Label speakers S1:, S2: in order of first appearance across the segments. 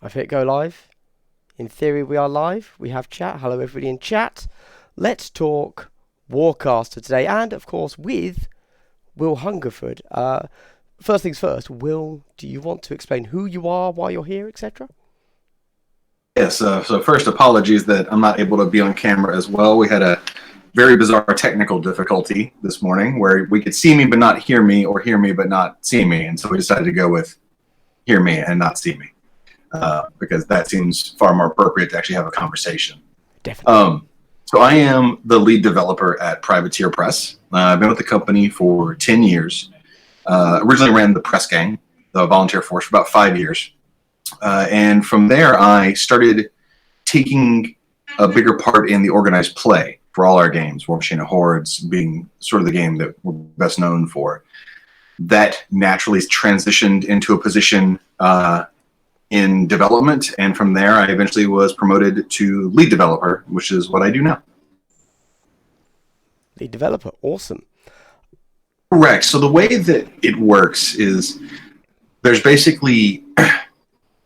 S1: I've hit go live. In theory, we are live. We have chat. Hello, everybody in chat. Let's talk Warcaster today, and of course, with Will Hungerford. First things first, Will, do you want to explain who you are, why you're here, etc.?
S2: Yes, so first, apologies that I'm not able to be on camera as well. We had a very bizarre technical difficulty this morning where we could see me but not hear me, or hear me but not see me. And so we decided to go with hear me and not see me because that seems far more appropriate to actually have a conversation.
S1: Definitely.
S2: So I am the lead developer at Privateer Press. I've been with the company for 10 years. Originally ran the press gang, the volunteer force, for about 5 years. And from there, I started taking a bigger part in the organized play for all our games, War Machine and Hordes being sort of the game that we're best known for. That naturally transitioned into a position in development, and from there, I eventually was promoted to lead developer, which is what I do now.
S1: Lead developer, awesome.
S2: Correct. So the way that it works is there's basically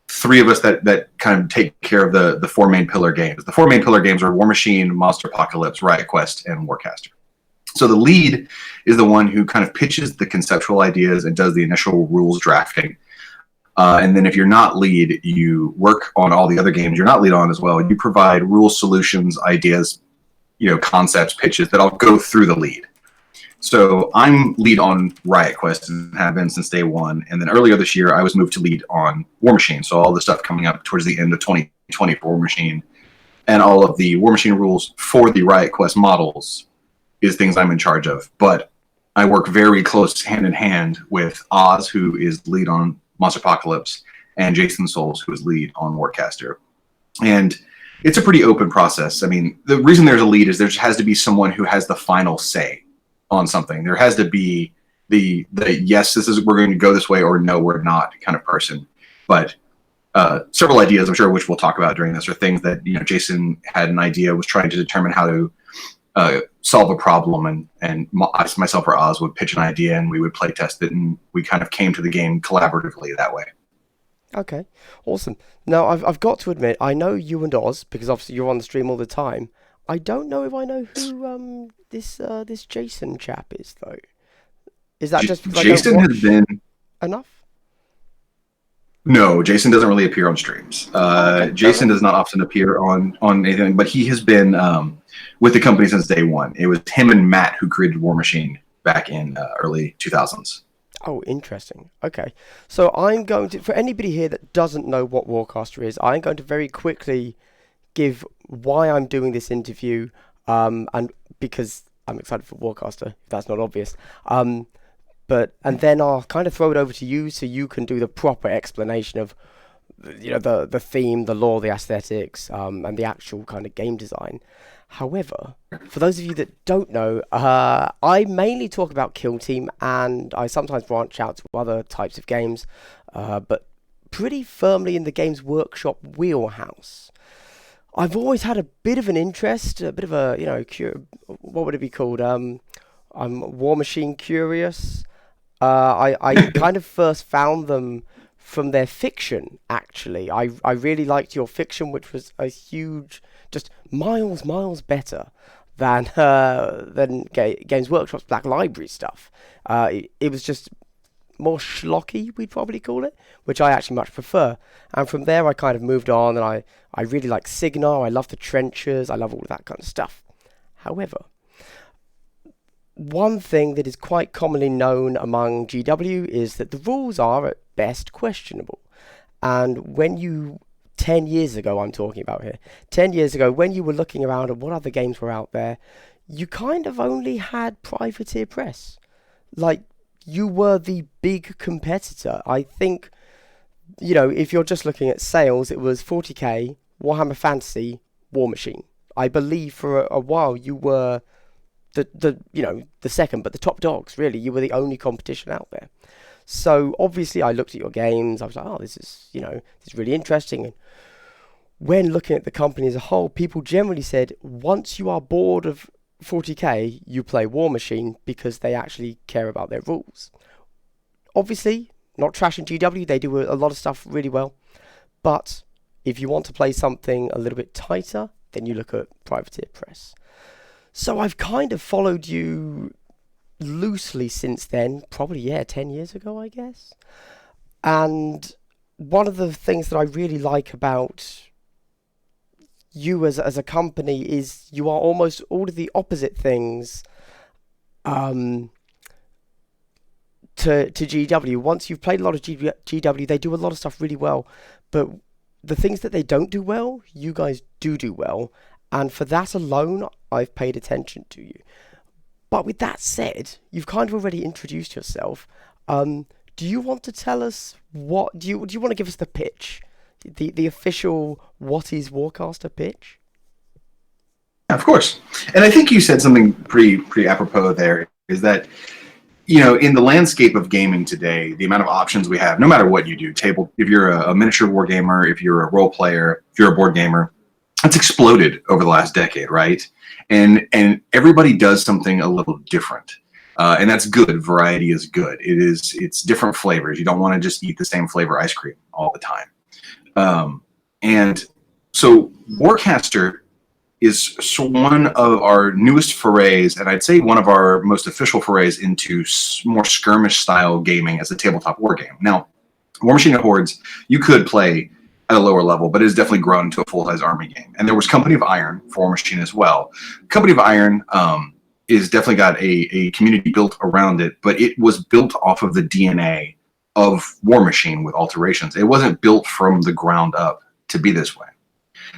S2: three of us that kind of take care of the four main pillar games. The four main pillar games are War Machine, Monster Apocalypse, Riot Quest, and Warcaster. So the lead is the one who kind of pitches the conceptual ideas and does the initial rules drafting. And then if you're not lead, you work on all the other games you're not lead on as well. You provide rule solutions, ideas, concepts, pitches that all go through the lead. So I'm lead on Riot Quest and have been since day one. And then earlier this year, I was moved to lead on War Machine. So all the stuff coming up towards the end of 2020 for War Machine and all of the War Machine rules for the Riot Quest models is things I'm in charge of. But I work very close hand in hand with Oz, who is lead on Monster Apocalypse, and Jason Souls, who is lead on Warcaster. And it's a pretty open process. I mean, the reason there's a lead is there just has to be someone who has the final say on something. There has to be the yes, we're going to go this way, or no, we're not kind of person. But several ideas, I'm sure, which we'll talk about during this, are things that Jason had an idea, was trying to determine how to solve a problem, and myself or Oz would pitch an idea, and we would play test it, and we kind of came to the game collaboratively that way.
S1: Okay, awesome. Now, I've got to admit, I know you and Oz, because obviously you're on the stream all the time. I don't know if I know who this Jason chap is, though. Is that just because
S2: Jason
S1: I don't
S2: has been
S1: enough?
S2: No, Jason doesn't really appear on streams.
S1: Okay,
S2: Jason does not often appear on anything, but he has been with the company since day one. It was him and Matt who created War Machine back in early 2000s.
S1: Oh, interesting. Okay, so I'm going to, for anybody here that doesn't know what Warcaster is, I'm going to very quickly give why I'm doing this interview, and because I'm excited for Warcaster, if that's not obvious. And then I'll kind of throw it over to you so you can do the proper explanation of the theme, the lore, the aesthetics, and the actual kind of game design. However, for those of you that don't know, I mainly talk about Kill Team, and I sometimes branch out to other types of games, but pretty firmly in the Games Workshop wheelhouse. I've always had a bit of an interest, a bit of a, what would it be called? I'm War Machine curious. I kind of first found them from their fiction, actually. I really liked your fiction, which was a huge, just miles better than Games Workshop's Black Library stuff. It was just more schlocky, we'd probably call it, which I actually much prefer. And from there, I kind of moved on, and I really like Signar. I love the trenches. I love all of that kind of stuff. However, one thing that is quite commonly known among GW is that the rules are at best questionable. And when you, 10 years ago I'm talking about here, 10 years ago, when you were looking around at what other games were out there, you kind of only had Privateer Press. Like, you were the big competitor. I think, if you're just looking at sales, it was 40k, Warhammer Fantasy, War Machine. I believe for a while you were the second, but the top dogs, really. You were the only competition out there. So obviously I looked at your games. I was like, oh, this is really interesting. And when looking at the company as a whole, people generally said, once you are bored of 40k, you play War Machine because they actually care about their rules. Obviously, not trashing GW. They do a lot of stuff really well. But If you want to play something a little bit tighter, then you look at Privateer Press. So I've kind of followed you loosely since then, probably, 10 years ago, I guess. And one of the things that I really like about you as a company is you are almost all of the opposite things to GW. Once you've played a lot of GW, they do a lot of stuff really well, but the things that they don't do well, you guys do well, and for that alone, I've paid attention to you. But with that said, you've kind of already introduced yourself. Do you want to tell us what do you want to give us the pitch, the official what is Warcaster pitch?
S2: Yeah, of course. And I think you said something pretty apropos there. Is that in the landscape of gaming today, the amount of options we have, no matter what you do, if you're a miniature war gamer, if you're a role player, if you're a board gamer, it's exploded over the last decade, right? And everybody does something a little different. And that's good. Variety is good. It's different flavors. You don't want to just eat the same flavor ice cream all the time. And so Warcaster is one of our newest forays, and I'd say one of our most official forays into more skirmish-style gaming as a tabletop war game. Now, War Machine and Hordes, you could play at a lower level, but it has definitely grown into a full-size army game. And there was Company of Iron for War Machine as well. Company of Iron is definitely got a community built around it, but it was built off of the DNA of War Machine with alterations. It wasn't built from the ground up to be this way.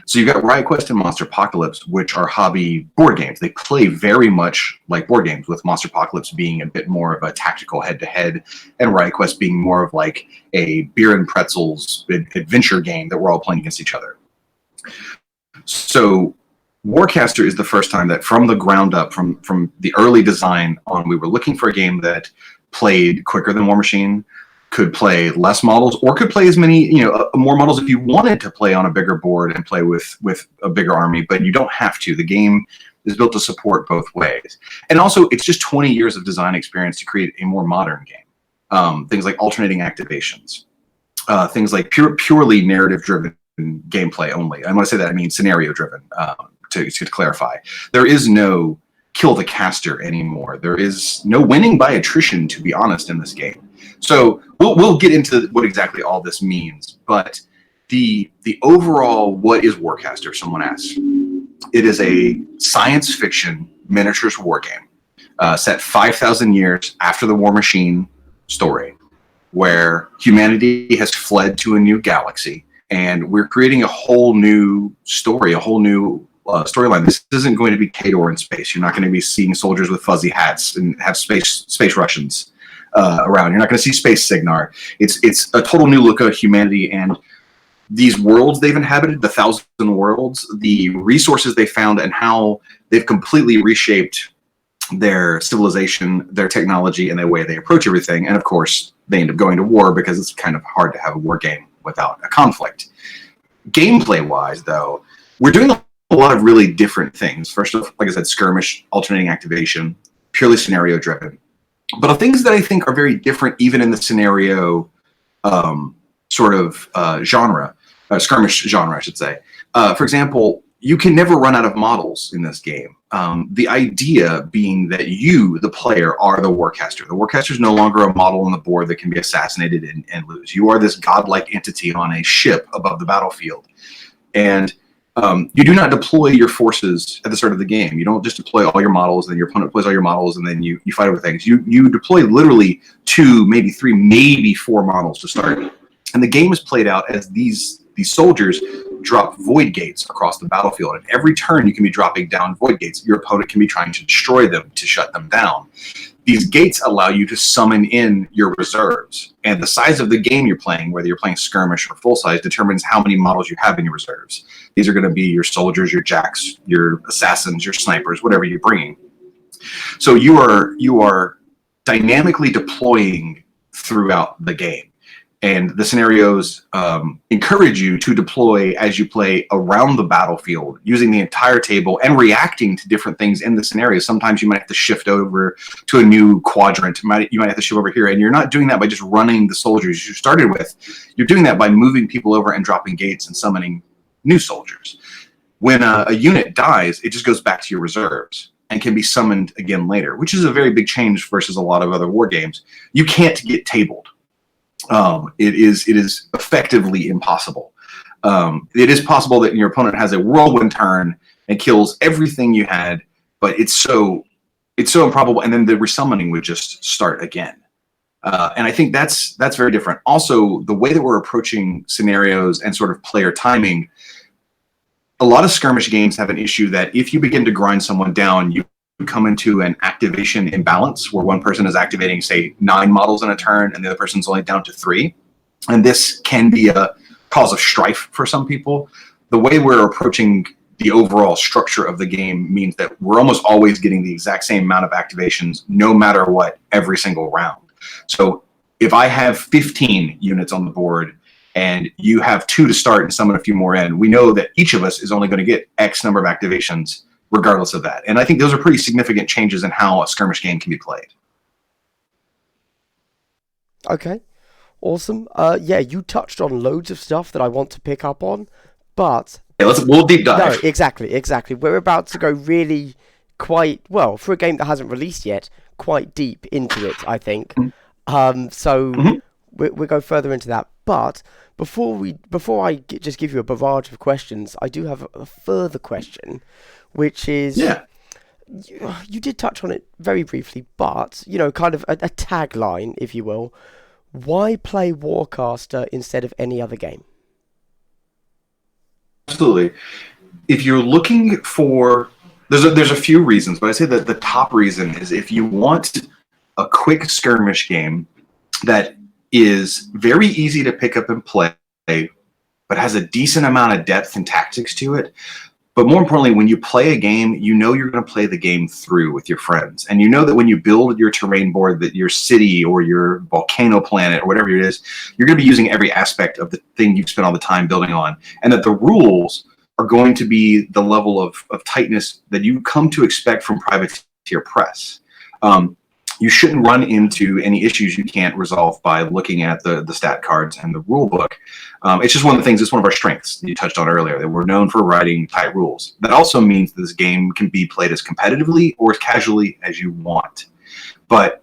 S2: So you've got Riot Quest and Monster Apocalypse, which are hobby board games. They play very much like board games, with Monster Apocalypse being a bit more of a tactical head-to-head, and Riot Quest being more of like a beer and pretzels adventure game that we're all playing against each other. So Warcaster is the first time that from the ground up, from the early design on, we were looking for a game that played quicker than War Machine, could play less models, or could play as many, more models if you wanted to play on a bigger board and play with a bigger army, but you don't have to. The game is built to support both ways. And also, it's just 20 years of design experience to create a more modern game. Things like alternating activations, things like purely narrative-driven gameplay only. And when I say that, I mean scenario-driven, to clarify. There is no kill the caster anymore. There is no winning by attrition, to be honest, in this game. So we'll get into what exactly all this means, but the overall, what is Warcaster, if someone asks? It is a science fiction miniatures war game set 5,000 years after the War Machine story, where humanity has fled to a new galaxy, and we're creating a whole new story, a whole new storyline. This isn't going to be Kador in space. You're not going to be seeing soldiers with fuzzy hats and have space Russians around. You're not going to see space Signar. It's a total new look at humanity, and these worlds they've inhabited, the 1,000 worlds, the resources they found, and how they've completely reshaped their civilization, their technology, and the way they approach everything. And of course, they end up going to war because it's kind of hard to have a war game without a conflict. Gameplay-wise, though, we're doing a lot of really different things. First off, like I said, skirmish, alternating activation, purely scenario-driven. But the things that I think are very different, even in the scenario genre, skirmish genre, I should say. For example, you can never run out of models in this game. The idea being that you, the player, are the Warcaster. The Warcaster is no longer a model on the board that can be assassinated and lose. You are this godlike entity on a ship above the battlefield. And you do not deploy your forces at the start of the game. You don't just deploy all your models, and then your opponent deploys all your models, and then you fight over things. You deploy literally 2, maybe 3, maybe 4 models to start. And the game is played out as these soldiers drop void gates across the battlefield. And every turn you can be dropping down void gates. Your opponent can be trying to destroy them, to shut them down. These gates allow you to summon in your reserves. And the size of the game you're playing, whether you're playing skirmish or full size, determines how many models you have in your reserves. These are going to be your soldiers, your jacks, your assassins, your snipers, whatever you're bringing. So you are dynamically deploying throughout the game. And the scenarios encourage you to deploy as you play around the battlefield, using the entire table and reacting to different things in the scenario. Sometimes you might have to shift over to a new quadrant. You might have to shift over here. And you're not doing that by just running the soldiers you started with. You're doing that by moving people over and dropping gates and summoning new soldiers. When a unit dies, it just goes back to your reserves and can be summoned again later, which is a very big change versus a lot of other war games. You can't get tabled. It is effectively impossible. It is possible that your opponent has a whirlwind turn and kills everything you had, but it's so improbable, and then the resummoning would just start again. And I think that's very different. Also, the way that we're approaching scenarios and sort of player timing, a lot of skirmish games have an issue that if you begin to grind someone down, you come into an activation imbalance where one person is activating, say, 9 models in a turn and the other person's only down to 3. And this can be a cause of strife for some people. The way we're approaching the overall structure of the game means that we're almost always getting the exact same amount of activations, no matter what, every single round. So if I have 15 units on the board and you have 2 to start and summon a few more in, we know that each of us is only going to get X number of activations regardless of that. And I think those are pretty significant changes in how a skirmish game can be played.
S1: Okay, awesome. Yeah, you touched on loads of stuff that I want to pick up on, but...
S2: Yeah, we'll deep dive.
S1: No, exactly. We're about to go really quite, well, for a game that hasn't released yet, quite deep into it, I think. We'll go further into that. But before I just give you a barrage of questions, I do have a further question, which is, you did touch on it very briefly, but, kind of a tagline, if you will. Why play Warcaster instead of any other game?
S2: Absolutely. If you're looking for, there's a few reasons, but I say that the top reason is if you want a quick skirmish game that is very easy to pick up and play, but has a decent amount of depth and tactics to it. But more importantly, when you play a game, you know you're going to play the game through with your friends. And you know that when you build your terrain board, that your city or your volcano planet or whatever it is, you're going to be using every aspect of the thing you've spent all the time building on. And that the rules are going to be the level of tightness that you come to expect from privateer press. You shouldn't run into any issues you can't resolve by looking at the stat cards and the rule book. It's just one of the things, it's one of our strengths that you touched on earlier, that we're known for writing tight rules. That also means this game can be played as competitively or as casually as you want. But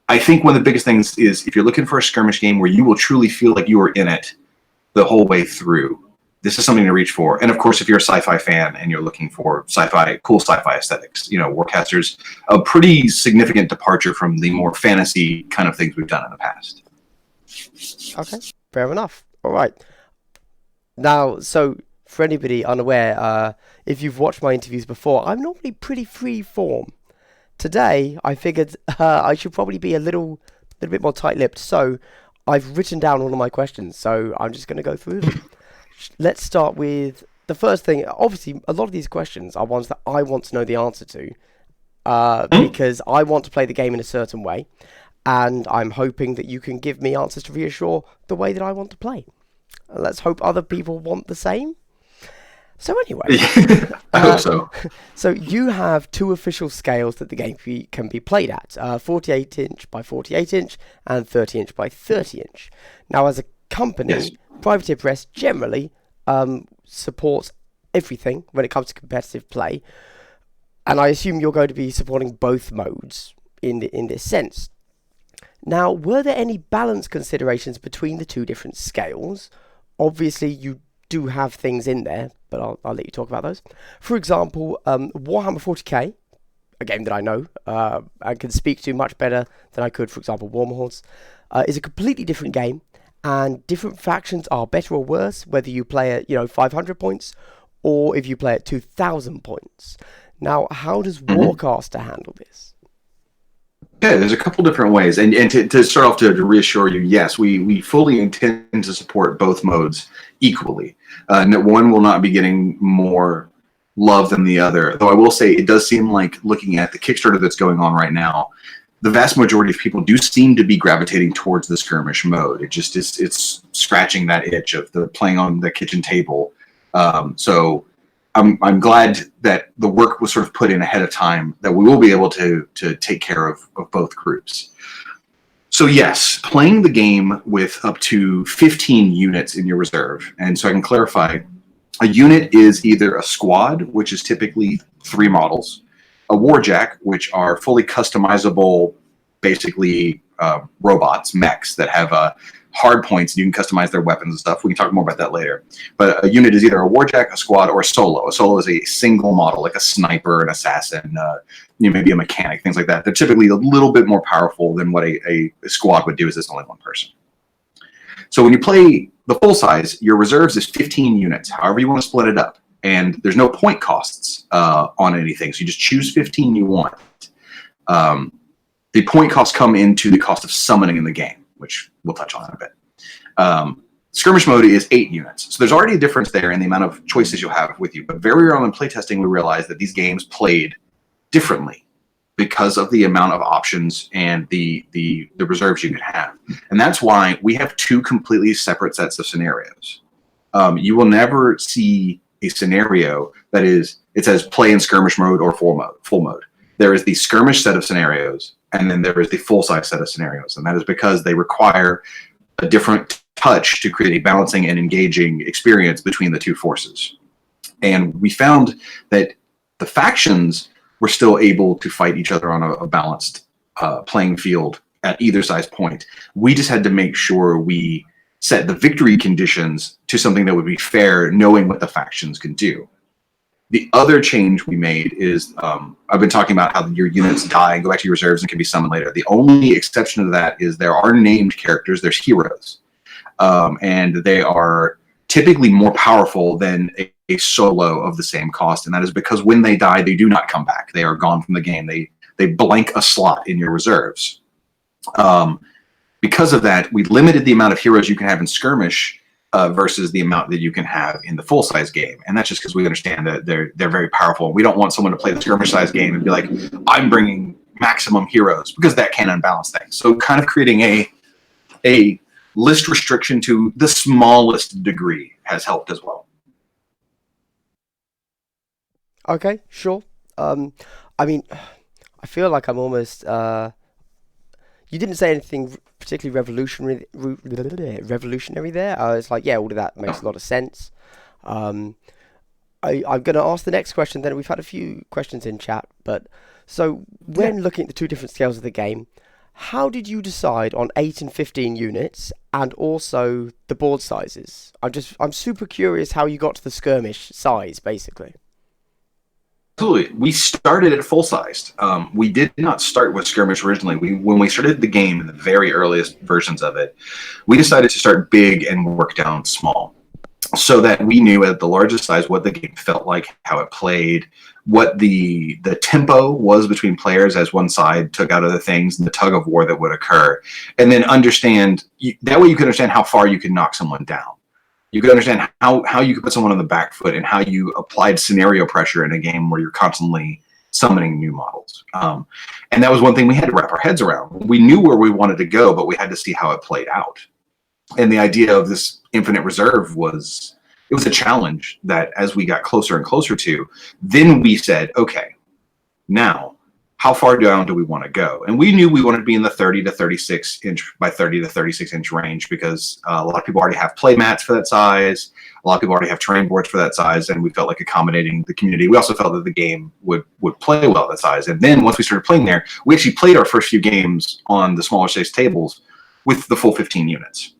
S2: I think one of the biggest things is if you're looking for a skirmish game where you will truly feel like you are in it the whole way through, this is something to reach for. And of course, if you're a sci-fi fan and you're looking for cool sci-fi aesthetics, Warcaster's a pretty significant departure from the more fantasy kind of things we've done in the past.
S1: Okay, fair enough. All right. Now, so for anybody unaware, if you've watched my interviews before, I'm normally pretty free form. Today, I figured I should probably be a little bit more tight-lipped. So I've written down all of my questions. So I'm just going to go through them. Let's start with the first thing. Obviously, a lot of these questions are ones that I want to know the answer to because I want to play the game in a certain way, and I'm hoping that you can give me answers to reassure the way that I want to play. Let's hope other people want the same. So anyway,
S2: I hope so.
S1: So you have 2 official scales that the game can be played at, 48-inch by 48-inch and 30-inch by 30-inch. Now, as a company, yes, Privateer Press generally supports everything when it comes to competitive play, and I assume you're going to be supporting both modes in this sense. Now, were there any balance considerations between the 2 different scales? Obviously, you do have things in there, but I'll let you talk about those. For example, Warhammer 40k, a game that I know and can speak to much better than I could, for example, Warmahordes, is a completely different game. And different factions are better or worse, whether you play at 500 points or if you play at 2,000 points. Now, how does Warcaster handle this?
S2: Yeah, there's a couple different ways. And to start off, to reassure you, yes, we fully intend to support both modes equally. One will not be getting more love than the other. Though I will say it does seem like, looking at the Kickstarter that's going on right now, the vast majority of people do seem to be gravitating towards the skirmish mode. It just is, it's scratching that itch of the playing on the kitchen table. So I'm glad that the work was sort of put in ahead of time, that we will be able to take care of both groups. So yes, playing the game with up to 15 units in your reserve. And so I can clarify, a unit is either a squad, which is typically 3 models, a warjack, which are fully customizable, basically robots, mechs that have hard points, and you can customize their weapons and stuff. We can talk more about that later. But a unit is either a warjack, a squad, or a solo. A solo is a single model, like a sniper, an assassin, maybe a mechanic, things like that. They're typically a little bit more powerful than what a squad would do, as it's only one person. So when you play the full size, your reserves is 15 units, however you want to split it up. And there's no point costs on anything. So you just choose 15 you want. The point costs come into the cost of summoning in the game, which we'll touch on in a bit. Skirmish mode is 8 units. So there's already a difference there in the amount of choices you'll have with you. But very early in playtesting, we realized that these games played differently because of the amount of options and the reserves you could have. And that's why we have 2 completely separate sets of scenarios. You will never see a scenario that is, it says play in skirmish mode or full mode. There is the skirmish set of scenarios, and then there is the full-size set of scenarios. And that is because they require a different touch to create a balancing and engaging experience between the 2 forces. And we found that the factions were still able to fight each other on a balanced playing field at either size point. We just had to make sure we set the victory conditions to something that would be fair, knowing what the factions can do. The other change we made is, I've been talking about how your units die and go back to your reserves and can be summoned later. The only exception to that is there are named characters, there's heroes. And they are typically more powerful than a solo of the same cost. And that is because when they die, they do not come back. They are gone from the game. They blank a slot in your reserves. Because of that, we limited the amount of heroes you can have in skirmish versus the amount that you can have in the full-size game. And that's just because we understand that they're very powerful. We don't want someone to play the skirmish-size game and be like, I'm bringing maximum heroes, because that can unbalance things. So kind of creating a list restriction to the smallest degree has helped as well.
S1: Okay, sure. I mean, I feel like I'm almost... You didn't say anything particularly revolutionary there. It's like, yeah, all of that makes a lot of sense. I'm going to ask the next question then. We've had a few questions in chat. But so when looking at the 2 different scales of the game, how did you decide on 8 and 15 units and also the board sizes? I'm super curious how you got to the skirmish size, basically.
S2: Absolutely. We started at full-sized. We did not start with skirmish originally. When we started the game in the very earliest versions of it, we decided to start big and work down small, so that we knew at the largest size what the game felt like, how it played, what the tempo was between players as one side took out other things, and the tug of war that would occur. And then understand, that way you can understand how far you can knock someone down. You can understand how you could put someone on the back foot, and how you applied scenario pressure in a game where you're constantly summoning new models. And that was one thing we had to wrap our heads around. We knew where we wanted to go, but we had to see how it played out. And the idea of this infinite reserve was a challenge that, as we got closer and closer to, then we said, okay, now, how far down do we want to go? And we knew we wanted to be in the 30 to 36 inch by 30 to 36 inch range, because a lot of people already have play mats for that size. A lot of people already have terrain boards for that size, and we felt like accommodating the community. We also felt that the game would play well at that size. And then once we started playing there, we actually played our first few games on the smaller size tables with the full 15 units.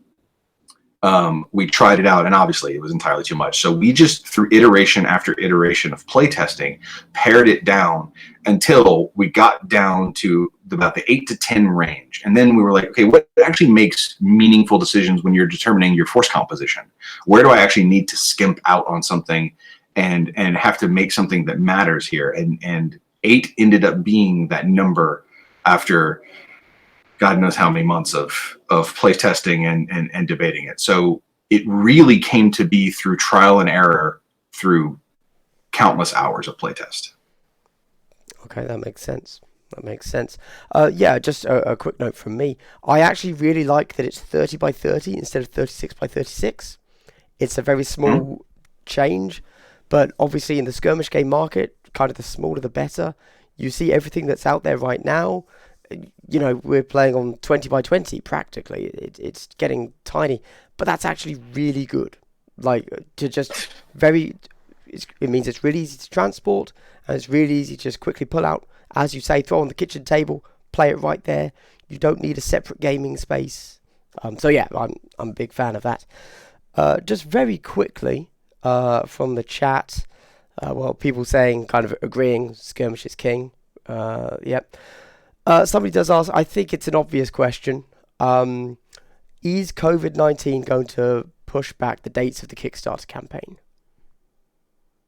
S2: We tried it out, and obviously it was entirely too much. So we just, through iteration after iteration of playtesting, pared it down until we got down to about the 8 to 10 range. And then we were like, okay, what actually makes meaningful decisions when you're determining your force composition? Where do I actually need to skimp out on something and have to make something that matters here? And 8 ended up being that number after God knows how many months of playtesting and debating it. So it really came to be through trial and error, through countless hours of playtest.
S1: Okay, that makes sense. That makes sense. Yeah, just a quick note from me. I actually really like that it's 30 by 30 instead of 36 by 36. It's a very
S2: Mhm.
S1: small change, but obviously in the skirmish game market, kind of the smaller the better. You see everything that's out there right now. We're playing on 20 by 20 practically. It's getting tiny, but that's actually really good. Like to just very, it means it's really easy to transport and it's really easy to just quickly pull out, as you say, throw on the kitchen table, play it right there. You don't need a separate gaming space. So yeah, I'm a big fan of that. Just very quickly from the chat, well, people saying kind of agreeing, skirmish is king. Yep. Somebody does ask. I think it's an obvious question. Is COVID-19 going to push back the dates of the Kickstarter campaign?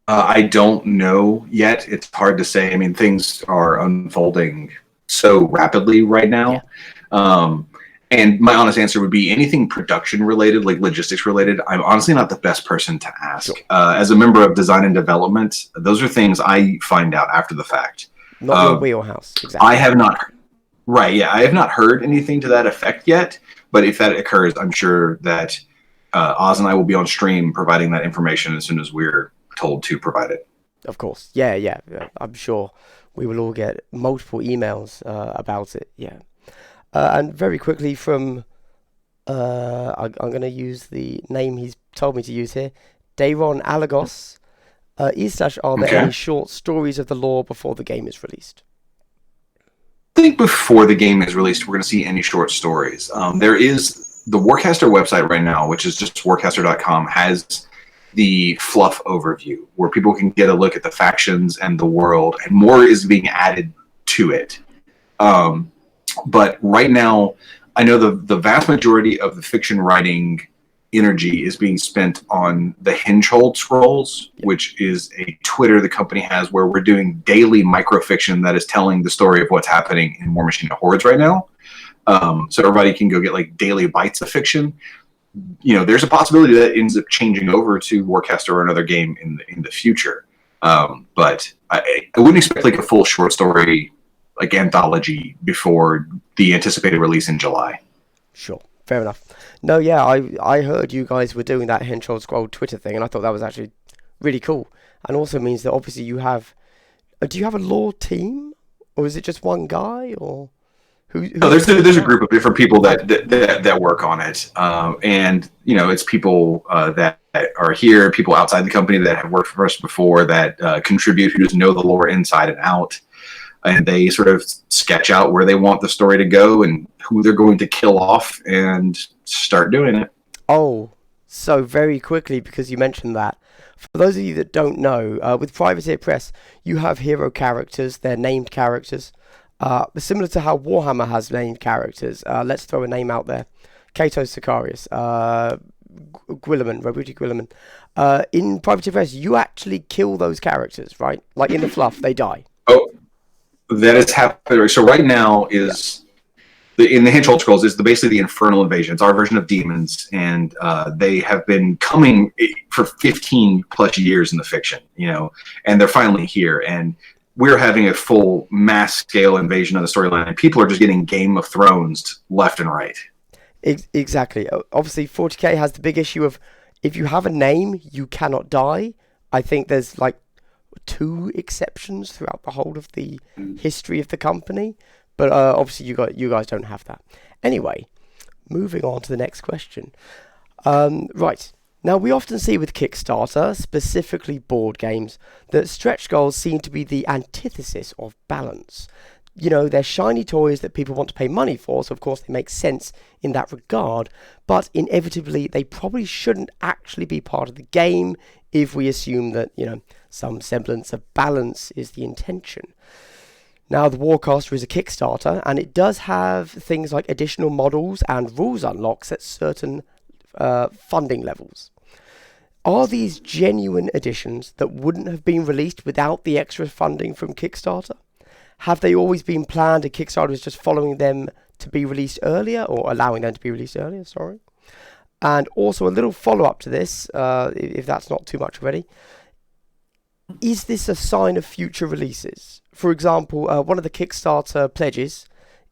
S2: I don't know yet. It's hard to say. I mean, things are unfolding so rapidly right
S1: Yeah.
S2: now. Um, and my honest answer would be anything production related, like logistics related. I'm honestly not the best person to ask.
S1: Sure.
S2: As a member of design and development, those are things I find out after the fact.
S1: Not your
S2: Um,
S1: wheelhouse,
S2: I
S1: exactly.
S2: have not, right, yeah, I have not heard anything to that effect yet. But if that occurs, I'm sure that Oz and I will be on stream providing that information as soon as we're told to provide it.
S1: Of course. Yeah, yeah. I'm sure we will all get multiple emails about it. Yeah. And very quickly from, I'm going to use the name he's told me to use here, Dayron Alagos. Are there
S2: Okay.
S1: any short stories of the lore before the game is released?
S2: I think before the game is released, we're going to see any short stories. There is the Warcaster website right now, which is just warcaster.com, has the fluff overview where people can get a look at the factions and the world, and more is being added to it. Um, but right now, I know the vast majority of the fiction writing energy is being spent on the Hingehold Scrolls,
S1: Yep.
S2: which is a Twitter the company has where we're doing daily microfiction that is telling the story of what's happening in War Machine Hordes right now. So everybody can go get like daily bites of fiction. There's a possibility that ends up changing over to Warcaster or another game in the future. But I wouldn't expect like a full short story like anthology before the anticipated release in July.
S1: Sure. Fair enough. No, yeah, I heard you guys were doing that Henchhold Scroll Twitter thing, and I thought that was actually really cool. And also means that obviously you have. Do you have a lore team, or is it just one guy, or
S2: No,
S1: who's
S2: there's
S1: sorting
S2: a
S1: it out?
S2: group of different people
S1: Okay.
S2: that work on it, and it's people that are here, people outside the company that have worked for us before that contribute, who just know the lore inside and out, and they sort of sketch out where they want the story to go and who they're going to kill off and start doing it.
S1: Oh, so very quickly because you mentioned that. For those of you that don't know, with Privateer Press, you have hero characters. They're named characters. Similar to how Warhammer has named characters. Let's throw a name out there. Kato Sicarius. Guilliman, Robuti Guilliman. In Privateer Press, you actually kill those characters, right? Like in the fluff, they die.
S2: Oh, that is happening. So right now
S1: Yeah.
S2: is in the Hinge Scrolls is basically the Infernal Invasion. It's our version of demons, and they have been coming for 15 plus years in the fiction, and they're finally here. And we're having a full mass scale invasion of the storyline, and people are just getting Game of Thrones left and right.
S1: Exactly. Obviously, 40k has the big issue of if you have a name, you cannot die. I think there's like two exceptions throughout the whole of the history of the company, but obviously you guys don't have that. Anyway, moving on to the next question. Right. Now, we often see with Kickstarter, specifically board games, that stretch goals seem to be the antithesis of balance. They're shiny toys that people want to pay money for, so of course they make sense in that regard, but inevitably they probably shouldn't actually be part of the game if we assume that, some semblance of balance is the intention. Now, the Warcaster is a Kickstarter, and it does have things like additional models and rules unlocks at certain funding levels. Are these genuine additions that wouldn't have been released without the extra funding from Kickstarter? Have they always been planned and Kickstarter is just following them to be released earlier, or allowing them to be released earlier, sorry? And also a little follow-up to this, if that's not too much already. is this a sign of future releases? For example, one of the Kickstarter pledges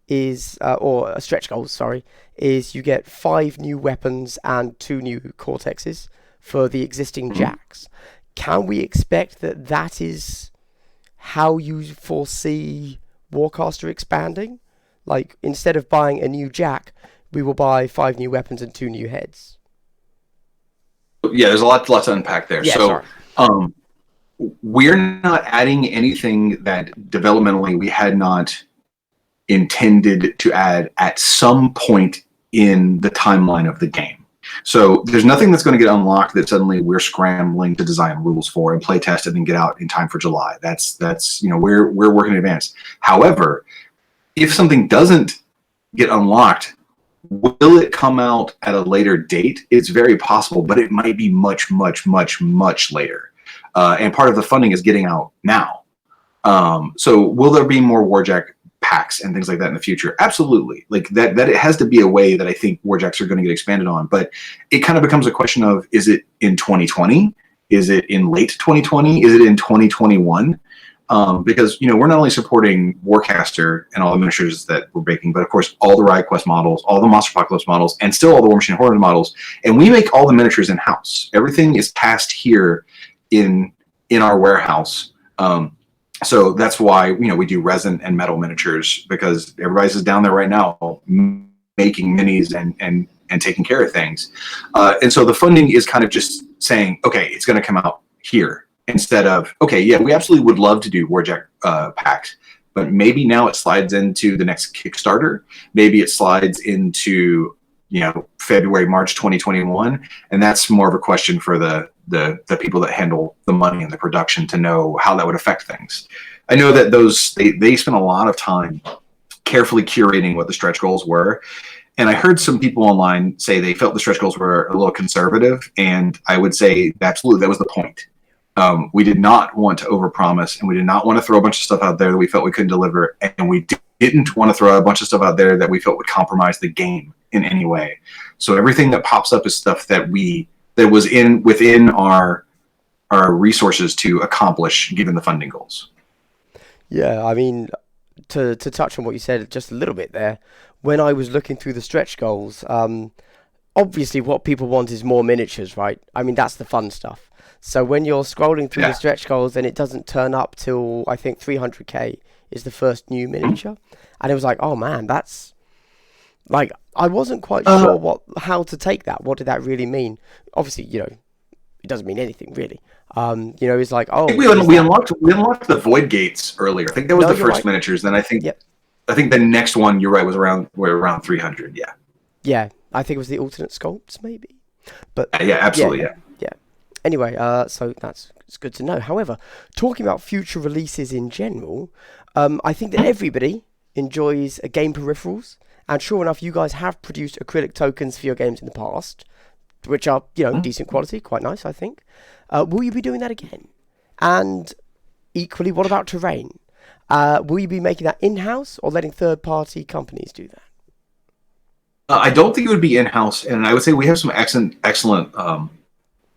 S1: is, or stretch goals, sorry, is you get 5 new weapons and 2 new Cortexes for the existing
S2: Mhm.
S1: jacks. Can we expect that that is how you foresee Warcaster expanding? Like, instead of buying a new jack, we will buy 5 new weapons and 2 new heads.
S2: Yeah, there's a lot to unpack there.
S1: Yeah,
S2: So
S1: sorry.
S2: um, we're not adding anything that developmentally we had not intended to add at some point in the timeline of the game. So there's nothing that's going to get unlocked that suddenly we're scrambling to design rules for and play test it and get out in time for July. That's we're working in advance. However, if something doesn't get unlocked, will it come out at a later date? It's very possible, but it might be much, much, much, much later. And part of the funding is getting out now. So will there be more Warjack packs and things like that in the future? Absolutely. Like that it has to be a way that I think Warjacks are going to get expanded on. But it kind of becomes a question of, is it in 2020? Is it in late 2020? Is it in 2021? Because we're not only supporting Warcaster and all the miniatures that we're making, but of course all the Riot Quest models, all the Monster Apocalypse models, and still all the War Machine Horror models. And we make all the miniatures in house. Everything is cast here in our warehouse. So that's why we do resin and metal miniatures, because everybody's just down there right now making minis and taking care of things. And so the funding is kind of just saying, okay, it's going to come out here, instead of, okay, yeah, we absolutely would love to do Warjack packs, but maybe now it slides into the next Kickstarter. Maybe it slides into February, March 2021, and that's more of a question for the people that handle the money and the production to know how that would affect things. I know that they spent a lot of time carefully curating what the stretch goals were, and I heard some people online say they felt the stretch goals were a little conservative, and I would say absolutely that was the point. We did not want to overpromise, and we did not want to throw a bunch of stuff out there that we felt we couldn't deliver, and we didn't want to throw a bunch of stuff out there that we felt would compromise the game in any way. So everything that pops up is stuff that was within our resources to accomplish given the funding goals.
S1: Yeah, I mean, to touch on what you said just a little bit there, when I was looking through the stretch goals, obviously what people want is more miniatures, right? I mean, that's the fun stuff. So when you're scrolling through the stretch goals and it doesn't turn up till, I think, 300k is the first new miniature, and it was like, oh man, that's like, I wasn't quite sure how to take that. What did that really mean? Obviously, it doesn't mean anything really. It's like, oh,
S2: I think we unlocked the void gates earlier. I think that was the first miniatures. Then I think
S1: yep.
S2: I think the next one, you're right, was around 300. Yeah.
S1: Yeah, I think it was the alternate sculpts maybe. But
S2: yeah, absolutely, yeah.
S1: Anyway, so it's good to know. However, talking about future releases in general, I think that everybody enjoys game peripherals, and sure enough, you guys have produced acrylic tokens for your games in the past, which are decent quality, quite nice, I think. Will you be doing that again? And equally, what about terrain? Will you be making that in-house or letting third-party companies do that?
S2: I don't think it would be in-house, and I would say we have some excellent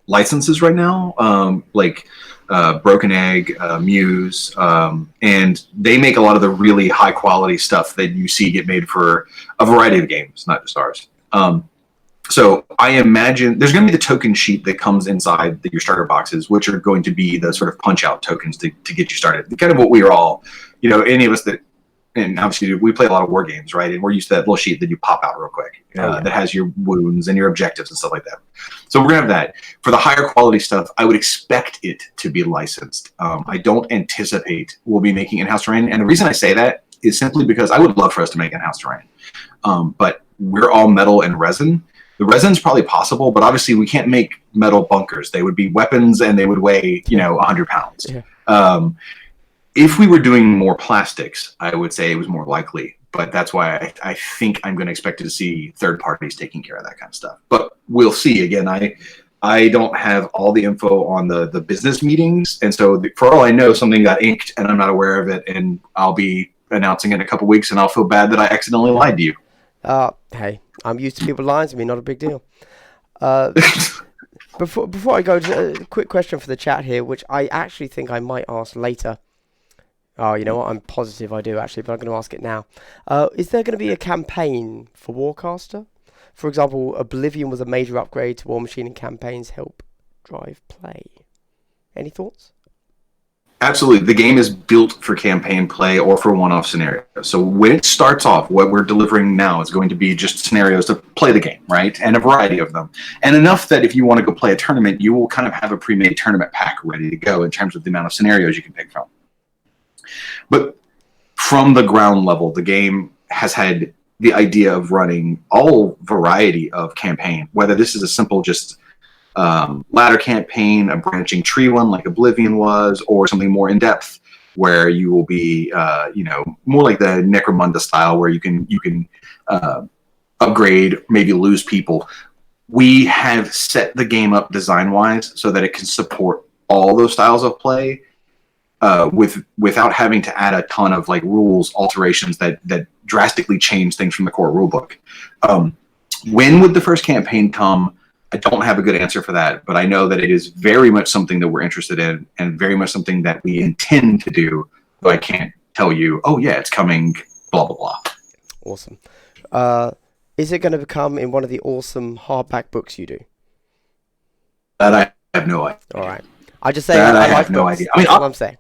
S2: licenses right now, like Broken Egg, Muse, and they make a lot of the really high-quality stuff that you see get made for a variety of games, not just ours. So I imagine there's going to be the token sheet that comes inside your starter boxes, which are going to be the sort of punch-out tokens to get you started. Kind of what we are all, any of us that, and obviously we play a lot of war games, right? And we're used to that little sheet that you pop out real quick that has your wounds and your objectives and stuff like that. So we're going to have that. For the higher quality stuff, I would expect it to be licensed. I don't anticipate we'll be making in-house terrain. And the reason I say that is simply because I would love for us to make in-house terrain. But we're all metal and resin. The resin's probably possible, but obviously we can't make metal bunkers. They would be weapons and they would weigh, 100 pounds. Yeah. If we were doing more plastics, I would say it was more likely. But that's why I think I'm going to expect to see third parties taking care of that kind of stuff. But we'll see. Again, I don't have all the info on the business meetings. And so for all I know, something got inked and I'm not aware of it. And I'll be announcing it in a couple weeks and I'll feel bad that I accidentally lied to you.
S1: Hey, I'm used to people lying to me, not a big deal. Before I go, just a quick question for the chat here, which I actually think I might ask later. Oh, you know what? I'm positive I do actually, but I'm going to ask it now. Is there going to be a campaign for Warcaster? For example, Oblivion was a major upgrade to War Machine, and campaigns help drive play. Any thoughts?
S2: Absolutely. The game is built for campaign play or for one-off scenarios. So when it starts off, what we're delivering now is going to be just scenarios to play the game, right? And a variety of them. And enough that if you want to go play a tournament, you will kind of have a pre-made tournament pack ready to go in terms of the amount of scenarios you can pick from. But from the ground level, the game has had the idea of running all variety of campaign, whether this is a simple just ladder campaign, a branching tree one like Oblivion was, or something more in depth where you will be, more like the Necromunda style where you can upgrade, maybe lose people. We have set the game up design wise so that it can support all those styles of play without having to add a ton of like rules alterations that drastically change things from the core rulebook. When would the first campaign come? I don't have a good answer for that, but I know that it is very much something that we're interested in and very much something that we intend to do. Though I can't tell you, oh yeah, it's coming, blah, blah, blah.
S1: Awesome. Is it going to become in one of the awesome hardback books you do?
S2: That I have no idea.
S1: All right. I just say
S2: that I
S1: like
S2: have no
S1: books.
S2: idea. I mean,
S1: That's what I'm saying.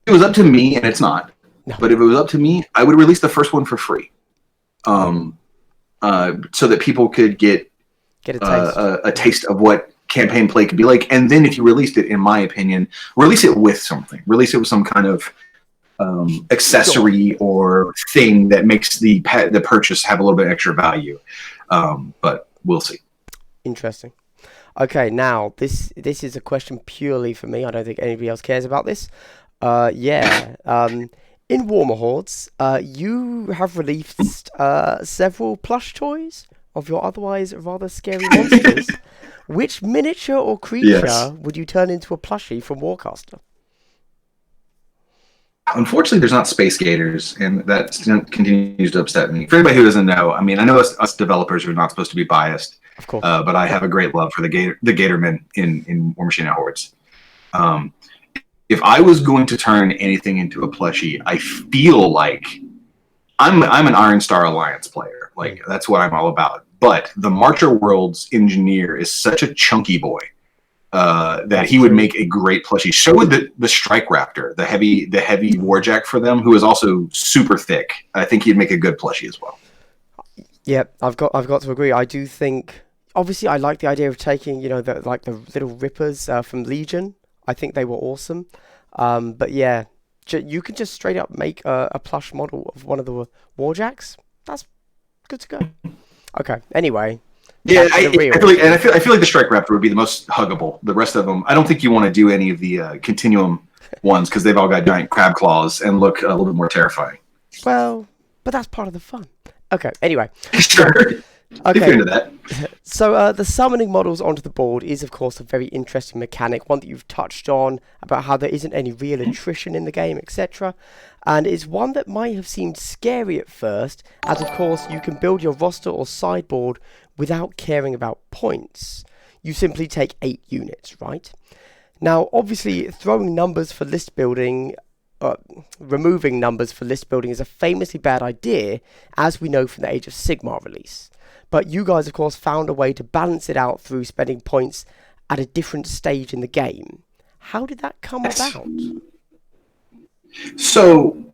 S2: If it was up to me, and it's not,
S1: No.
S2: but if it was up to me, I would release the first one for free, so that people could get a taste of what campaign play could be like. And then if you released it, in my opinion, release it with something. Release it with some kind of accessory or thing that makes the purchase have a little bit extra value. But we'll see.
S1: Interesting. Okay, now this is a question purely for me. I don't think anybody else cares about this. In Warmer Hordes, you have released several plush toys of your otherwise rather scary monsters. Which miniature or creature would you turn into a plushie from Warcaster?
S2: Unfortunately, there's not Space Gators, and that continues to upset me. For anybody who doesn't know, I mean, I know us developers are not supposed to be biased,
S1: Of course.
S2: but I have a great love for the Gatormen in War Machine Hordes. If I was going to turn anything into a plushie, I feel like I'm an Iron Star Alliance player. Like, that's what I'm all about. But the Marcher Worlds engineer is such a chunky boy that he would make a great plushie. So would the Strike Raptor, the heavy Warjack for them, who is also super thick. I think he'd make a good plushie as well.
S1: Yeah, I've got to agree. I do think, obviously, I like the idea of taking, the little Rippers from Legion. I think they were awesome. But yeah, you can just straight up make a plush model of one of the Warjacks. That's good to go. Okay. Anyway.
S2: Yeah, I feel like the Strike Raptor would be the most huggable. The rest of them, I don't think you want to do any of the Continuum ones because they've all got giant crab claws and look a little bit more terrifying.
S1: Well, but that's part of the fun. Okay. Anyway.
S2: Sure.
S1: Okay.
S2: If you're into that.
S1: So the summoning models onto the board is, of course, a very interesting mechanic, one that you've touched on about how there isn't any real attrition in the game, etc. And it's one that might have seemed scary at first, as, of course, you can build your roster or sideboard without caring about points. You simply take 8 units, right? Now, obviously, throwing numbers for list building... removing numbers for list building is a famously bad idea, as we know from the Age of Sigmar release. But you guys, of course, found a way to balance it out through spending points at a different stage in the game. How did that come about?
S2: So,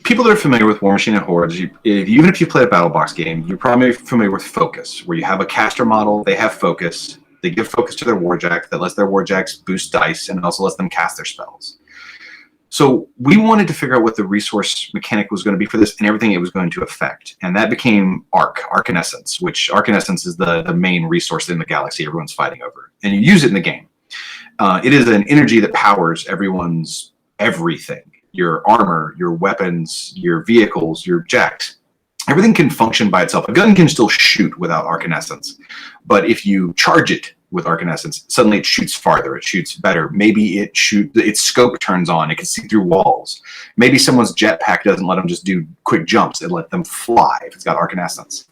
S2: people that are familiar with War Machine and Hordes, even if you play a battle box game, you're probably familiar with Focus, where you have a caster model, they have Focus, they give Focus to their Warjack, that lets their Warjacks boost dice, and also lets them cast their spells. So we wanted to figure out what the resource mechanic was going to be for this and everything it was going to affect. And that became Arcanescence, which Arcanescence is the main resource in the galaxy everyone's fighting over. And you use it in the game. It is an energy that powers everyone's everything. Your armor, your weapons, your vehicles, your jacks. Everything can function by itself. A gun can still shoot without Arcanescence. But if you charge it with Arcanescence, suddenly it shoots farther, it shoots better. Maybe its scope turns on, it can see through walls. Maybe someone's jetpack doesn't let them just do quick jumps, it let them fly if it's got Arcanescence.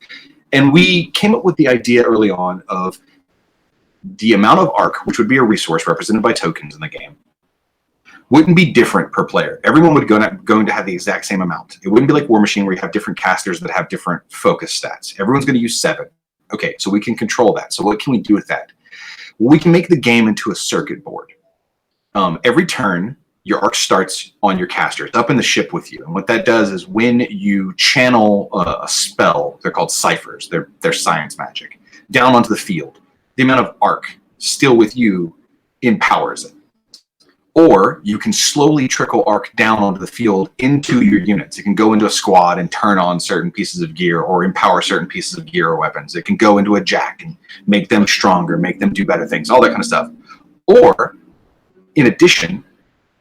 S2: And we came up with the idea early on of the amount of arc, which would be a resource represented by tokens in the game, wouldn't be different per player. Everyone would going to have the exact same amount. It wouldn't be like War Machine where you have different casters that have different focus stats. Everyone's going to use 7. Okay, so we can control that. So what can we do with that? Well, we can make the game into a circuit board. Every turn, your arc starts on your caster. It's up in the ship with you. And what that does is when you channel a spell, they're called ciphers, they're science magic, down onto the field, the amount of arc still with you empowers it. Or you can slowly trickle arc down onto the field into your units. It can go into a squad and turn on certain pieces of gear or empower certain pieces of gear or weapons. It can go into a jack and make them stronger, make them do better things, all that kind of stuff. Or, in addition,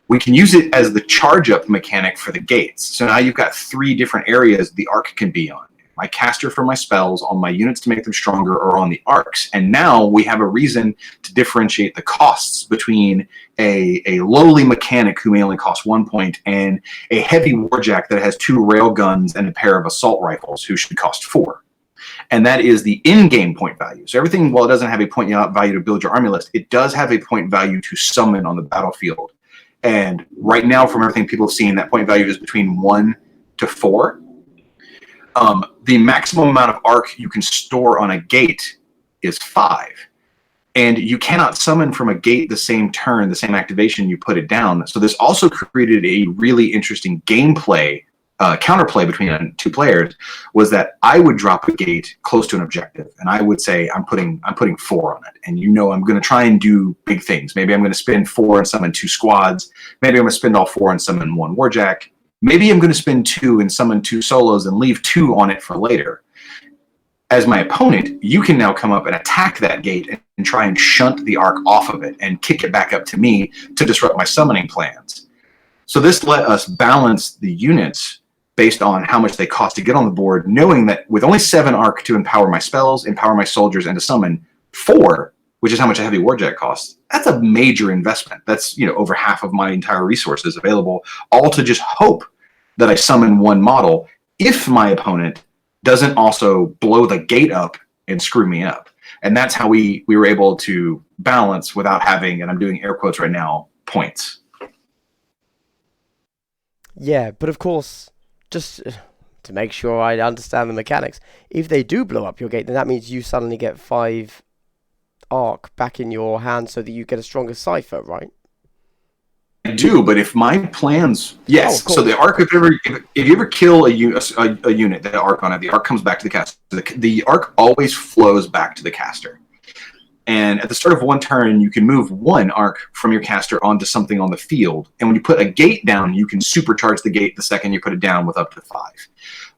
S2: we can use it as the charge-up mechanic for the gates. So now you've got 3 different areas the arc can be on. My caster for my spells, on my units to make them stronger, or on the arcs. And now we have a reason to differentiate the costs between a lowly mechanic who may only cost 1 point and a heavy warjack that has 2 rail guns and a pair of assault rifles who should cost 4. And that is the in-game point value. So everything, while it doesn't have a point value to build your army list, it does have a point value to summon on the battlefield. And right now, from everything people have seen, that point value is between 1 to 4. The maximum amount of arc you can store on a gate is 5. And you cannot summon from a gate the same turn, the same activation you put it down. So this also created a really interesting gameplay, counterplay between 2 players, was that I would drop a gate close to an objective, and I would say, I'm putting 4 on it. And I'm going to try and do big things. Maybe I'm going to spend 4 and summon 2 squads. Maybe I'm going to spend all 4 and summon 1 warjack. Maybe I'm going to spend 2 and summon 2 solos and leave 2 on it for later. As my opponent, you can now come up and attack that gate and try and shunt the arc off of it and kick it back up to me to disrupt my summoning plans. So this let us balance the units based on how much they cost to get on the board, knowing that with only 7 arc to empower my spells, empower my soldiers, and to summon 4, which is how much a heavy warjack costs, that's a major investment. That's over half of my entire resources available, all to just hope that I summon 1 model if my opponent doesn't also blow the gate up and screw me up. And that's how we were able to balance without having, and I'm doing air quotes right now, points.
S1: Yeah, but of course, just to make sure I understand the mechanics, if they do blow up your gate, then that means you suddenly get 5 arc back in your hand so that you get a stronger cipher, right?
S2: I do, but if my plans, yes. So the arc, if you ever kill a unit, the arc on it, the arc comes back to the caster. The arc always flows back to the caster. And at the start of 1 turn, you can move 1 arc from your caster onto something on the field. And when you put a gate down, you can supercharge the gate the second you put it down with up to 5.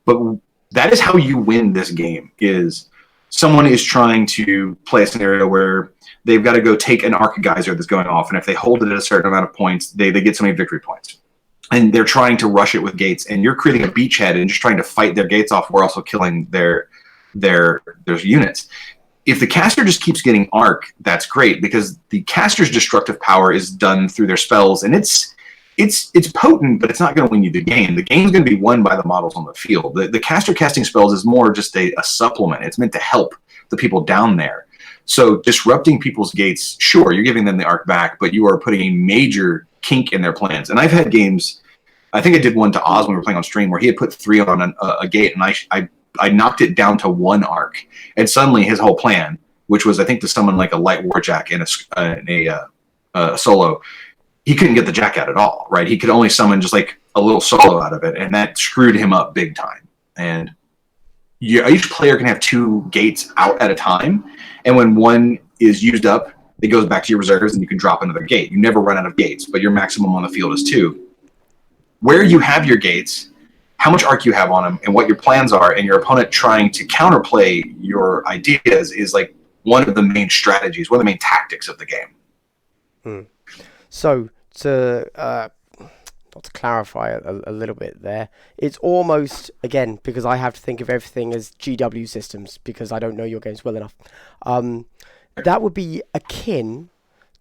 S2: But that is how you win this game. Is someone is trying to play a scenario where they've got to go take an arc geyser that's going off, and if they hold it at a certain amount of points, they get so many victory points. And they're trying to rush it with gates, and you're creating a beachhead and just trying to fight their gates off. We're also killing their units. If the caster just keeps getting arc, that's great, because the caster's destructive power is done through their spells, and it's potent, but it's not going to win you the game. The game's going to be won by the models on the field. The caster casting spells is more just a supplement. It's meant to help the people down there. So disrupting people's gates, sure, you're giving them the arc back, but you are putting a major kink in their plans. And I've had games, I think I did one to Oz when we were playing on stream, where he had put 3 on a gate, and I knocked it down to 1 arc. And suddenly his whole plan, which was I think to summon like a light warjack and a solo, he couldn't get the jack out at all, right? He could only summon just like a little solo out of it, and that screwed him up big time. And each player can have 2 gates out at a time, and when 1 is used up, it goes back to your reserves, and you can drop another gate. You never run out of gates, but your maximum on the field is 2. Where you have your gates, how much arc you have on them, and what your plans are, and your opponent trying to counterplay your ideas is like one of the main strategies, one of the main tactics of the game.
S1: So to not to clarify a little bit there, it's almost, again, because I have to think of everything as GW systems because I don't know your games well enough. That would be akin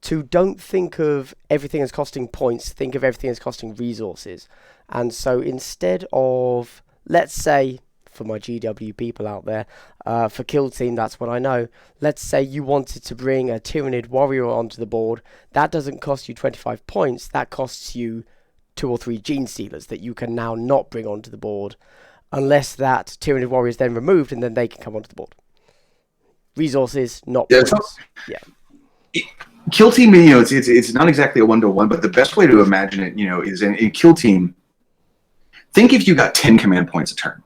S1: to don't think of everything as costing points, think of everything as costing resources. And so instead of, let's say, for my GW people out there. For Kill Team, that's what I know. Let's say you wanted to bring a Tyranid Warrior onto the board. That doesn't cost you 25 points. That costs you 2 or 3 Gene Stealers that you can now not bring onto the board, unless that Tyranid Warrior is then removed, and then they can come onto the board. Resources, not points.
S2: Kill Team, it's not exactly a 1-to-1, but the best way to imagine it, is in Kill Team. Think if you got 10 command points a turn,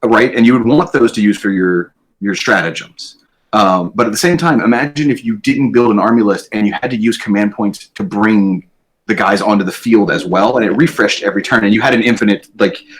S2: right? And you would want those to use for your stratagems. But at the same time, imagine if you didn't build an army list and you had to use command points to bring the guys onto the field as well, and it refreshed every turn, and you had an infinite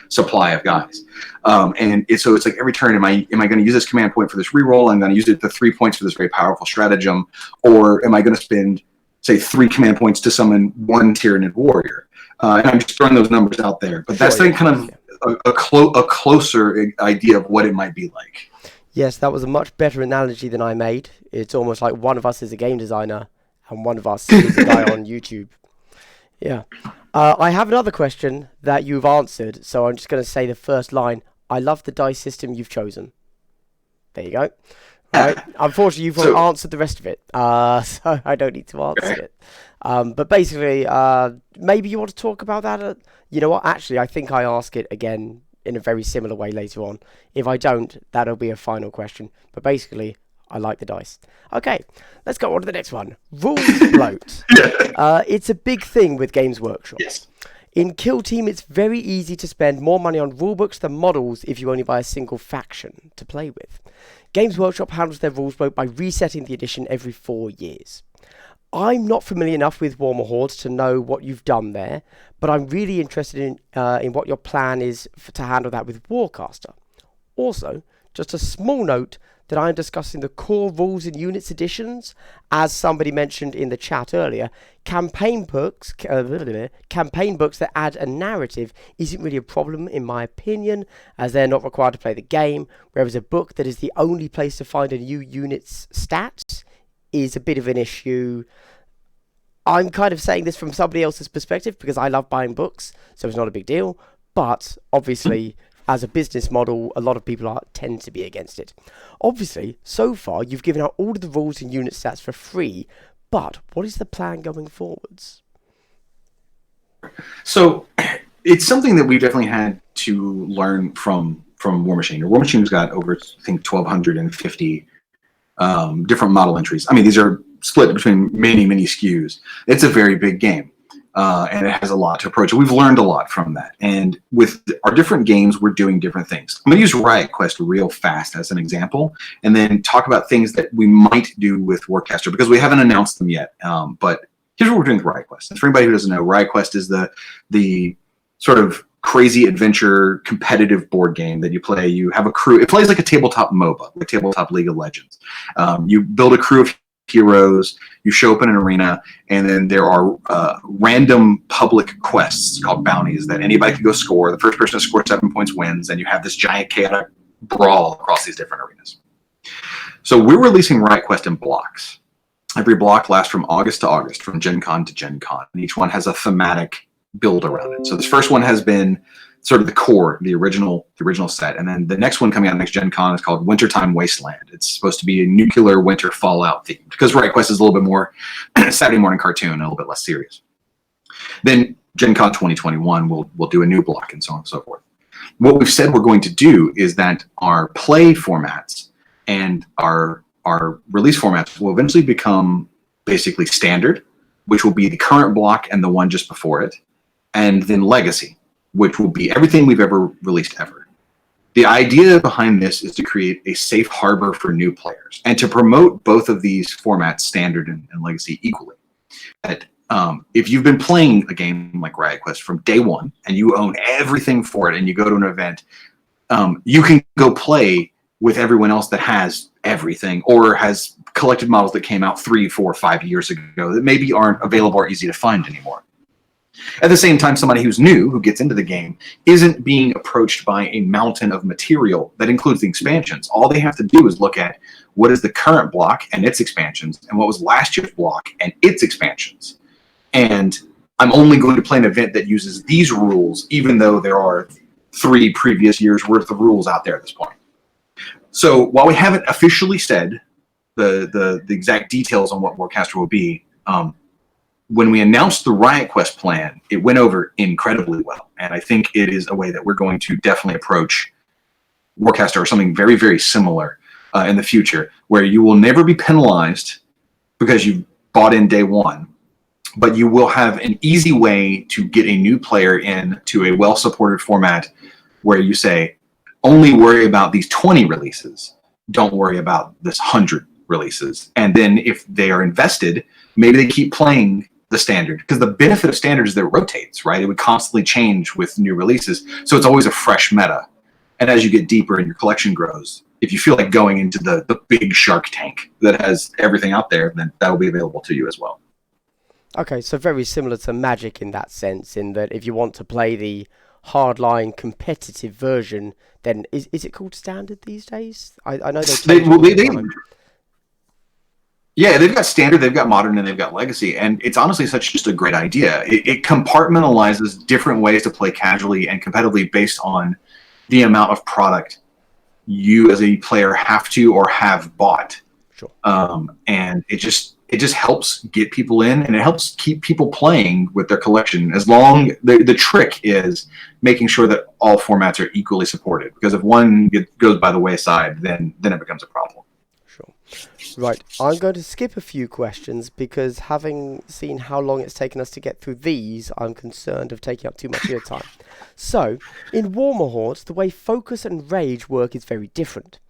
S2: supply of guys. So it's like every turn, am I going to use this command point for this reroll? I'm going to use it the 3 points for this very powerful stratagem, or am I going to spend, say, 3 command points to summon 1 Tyranid Warrior? And I'm just throwing those numbers out there, but that's kind of a closer idea of what it might be like.
S1: Yes, that was a much better analogy than I made. It's almost like one of us is a game designer and one of us is a guy on YouTube. Yeah. I have another question that you've answered, so I'm just going to say the first line. I love the dice system you've chosen. There you go. Right. Unfortunately, you've answered the rest of it, so I don't need to answer it. But basically, maybe you want to talk about that. You know what? Actually, I think I ask it again in a very similar way later on. If I don't, that'll be a final question. But basically, I like the dice. Okay, let's go on to the next one. Rules bloat. It's a big thing with Games Workshop.
S2: Yes.
S1: In Kill Team, it's very easy to spend more money on rulebooks than models if you only buy a single faction to play with. Games Workshop handles their rules bloat by resetting the edition every 4 years. I'm not familiar enough with Warhammer Hordes to know what you've done there, but I'm really interested in what your plan is to handle that with Warcaster. Also, just a small note that I'm discussing the core rules and units editions. As somebody mentioned in the chat earlier, campaign books that add a narrative isn't really a problem in my opinion, as they're not required to play the game, whereas a book that is the only place to find a new unit's stats is a bit of an issue. I'm kind of saying this from somebody else's perspective because I love buying books, so it's not a big deal, but obviously as a business model, a lot of people tend to be against it. Obviously, so far, you've given out all of the rules and unit stats for free, but what is the plan going forwards?
S2: So, it's something that we've definitely had to learn from War Machine. War Machine's got over, I think, 1,250 different model entries. I mean, these are split between many, many SKUs. It's a very big game. And it has a lot to approach. We've learned a lot from that. And with our different games, we're doing different things. I'm going to use Riot Quest real fast as an example, and then talk about things that we might do with Warcaster, because we haven't announced them yet. But here's what we're doing with Riot Quest. And for anybody who doesn't know, Riot Quest is the sort of crazy adventure competitive board game that you play. You have a crew. It plays like a tabletop MOBA, like tabletop League of Legends. You build a crew of heroes, you show up in an arena, and then there are random public quests called bounties that anybody can go score. The first person to score 7 points wins, and you have this giant chaotic brawl across these different arenas. So we're releasing Riot Quest in blocks. Every block lasts from August to August, from Gen Con to Gen Con, and each one has a thematic build around it. So this first one has been sort of the core, the original set. And then the next one coming out next Gen Con is called Wintertime Wasteland. It's supposed to be a nuclear winter fallout theme, because Riot Quest is a little bit more Saturday morning cartoon and a little bit less serious. Then Gen Con 2021, we'll do a new block and so on and so forth. What we've said we're going to do is that our play formats and our release formats will eventually become basically standard, which will be the current block and the one just before it, and then legacy, which will be everything we've ever released ever. The idea behind this is to create a safe harbor for new players and to promote both of these formats, standard and legacy, equally. That if you've been playing a game like Riot Quest from day one and you own everything for it and you go to an event, you can go play with everyone else that has everything or has collected models that came out 3, 4, 5 years ago that maybe aren't available or easy to find anymore. At the same time, somebody who's new, who gets into the game, isn't being approached by a mountain of material that includes the expansions. All they have to do is look at what is the current block and its expansions, and what was last year's block and its expansions. And I'm only going to play an event that uses these rules, even though there are 3 previous years worth of rules out there at this point. So while we haven't officially said the exact details on what Warcaster will be, when we announced the Riot Quest plan, it went over incredibly well. And I think it is a way that we're going to definitely approach Warcaster or something very, very similar in the future, where you will never be penalized because you bought in day one, but you will have an easy way to get a new player in to a well-supported format where you say, only worry about these 20 releases. Don't worry about this 100 releases. And then if they are invested, maybe they keep playing the standard, because the benefit of standard is that it rotates, right? It would constantly change with new releases. So it's always a fresh meta. And as you get deeper and your collection grows, if you feel like going into the big Shark Tank that has everything out there, then that will be available to you as well.
S1: Okay, so very similar to Magic in that sense, in that if you want to play the hardline competitive version, then is it called standard these days? I know
S2: Yeah, they've got standard, they've got modern, and they've got legacy, and it's honestly such just a great idea. It compartmentalizes different ways to play casually and competitively based on the amount of product you as a player have to or have bought.
S1: Sure.
S2: And it just helps get people in, and it helps keep people playing with their collection. As long the trick is making sure that all formats are equally supported, because if one goes by the wayside, then it becomes a problem.
S1: Sure. Right, I'm going to skip a few questions because having seen how long it's taken us to get through these, I'm concerned of taking up too much of your time. So, in Warmer Hordes, the way focus and rage work is very different.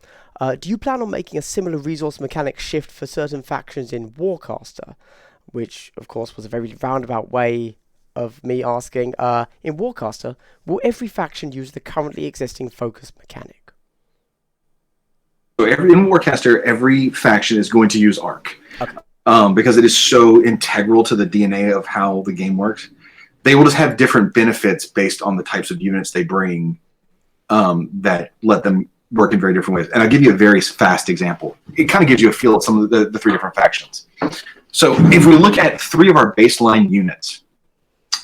S1: Do you plan on making a similar resource mechanic shift for certain factions in Warcaster? Which, of course, was a very roundabout way of me asking. In Warcaster, will every faction use the currently existing focus mechanic?
S2: So in Warcaster, every faction is going to use Arc.
S1: Okay.
S2: Because it is so integral to the DNA of how the game works. They will just have different benefits based on the types of units they bring that let them work in very different ways. And I'll give you a very fast example. It kind of gives you a feel of some of the 3 different factions. So if we look at 3 of our baseline units,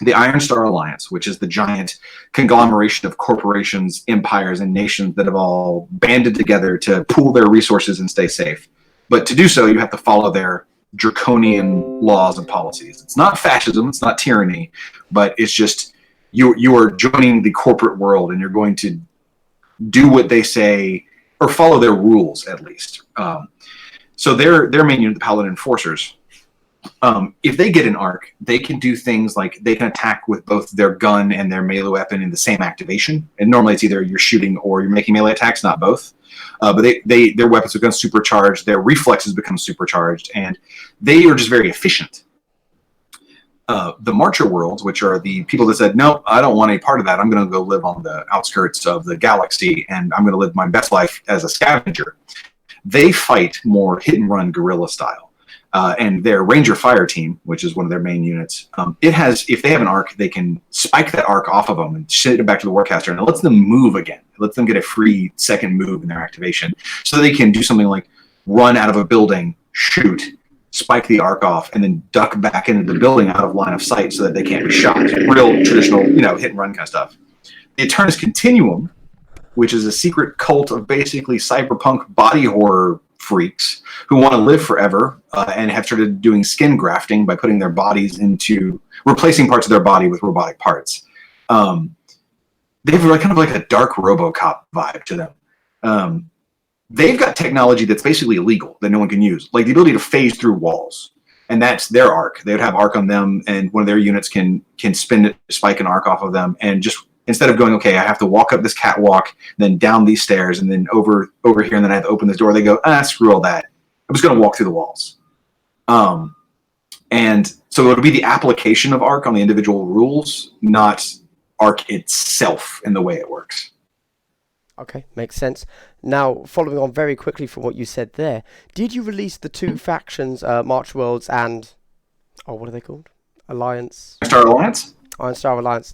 S2: the Iron Star Alliance, which is the giant conglomeration of corporations, empires, and nations that have all banded together to pool their resources and stay safe. But to do so, you have to follow their draconian laws and policies. It's not fascism, it's not tyranny, but it's just you are joining the corporate world, and you're going to do what they say, or follow their rules at least. So their main unit, the Paladin Enforcers, if they get an arc, they can do things like they can attack with both their gun and their melee weapon in the same activation. And normally it's either you're shooting or you're making melee attacks, not both. But their weapons become supercharged, their reflexes become supercharged, and they are just very efficient. The Marcher Worlds, which are the people that said, no, I don't want any part of that. I'm going to go live on the outskirts of the galaxy, and I'm going to live my best life as a scavenger. They fight more hit-and-run guerrilla style. And their Ranger Fire team, which is one of their main units, if they have an arc, they can spike that arc off of them and send it back to the Warcaster, and it lets them move again. It lets them get a free second move in their activation, so they can do something like run out of a building, shoot, spike the arc off, and then duck back into the building out of line of sight so that they can't be shot. Real traditional, hit and run kind of stuff. The Eternus Continuum, which is a secret cult of basically cyberpunk body horror freaks who want to live forever and have started doing skin grafting by putting their bodies replacing parts of their body with robotic parts. They have kind of like a dark RoboCop vibe to them. They've got technology that's basically illegal that no one can use, like the ability to phase through walls, and that's their arc. They would have arc on them, and one of their units can spin it, spike an arc off of them, and just instead of going, okay, I have to walk up this catwalk, then down these stairs, and then over here, and then I have to open this door. They go, screw all that. I'm just going to walk through the walls. And so it'll be the application of arc on the individual rules, not arc itself in the way it works.
S1: Okay, makes sense. Now, following on very quickly from what you said there, did you release the 2 factions, March Worlds and, what are they called? Alliance?
S2: Star Alliance?
S1: Iron Star Alliance.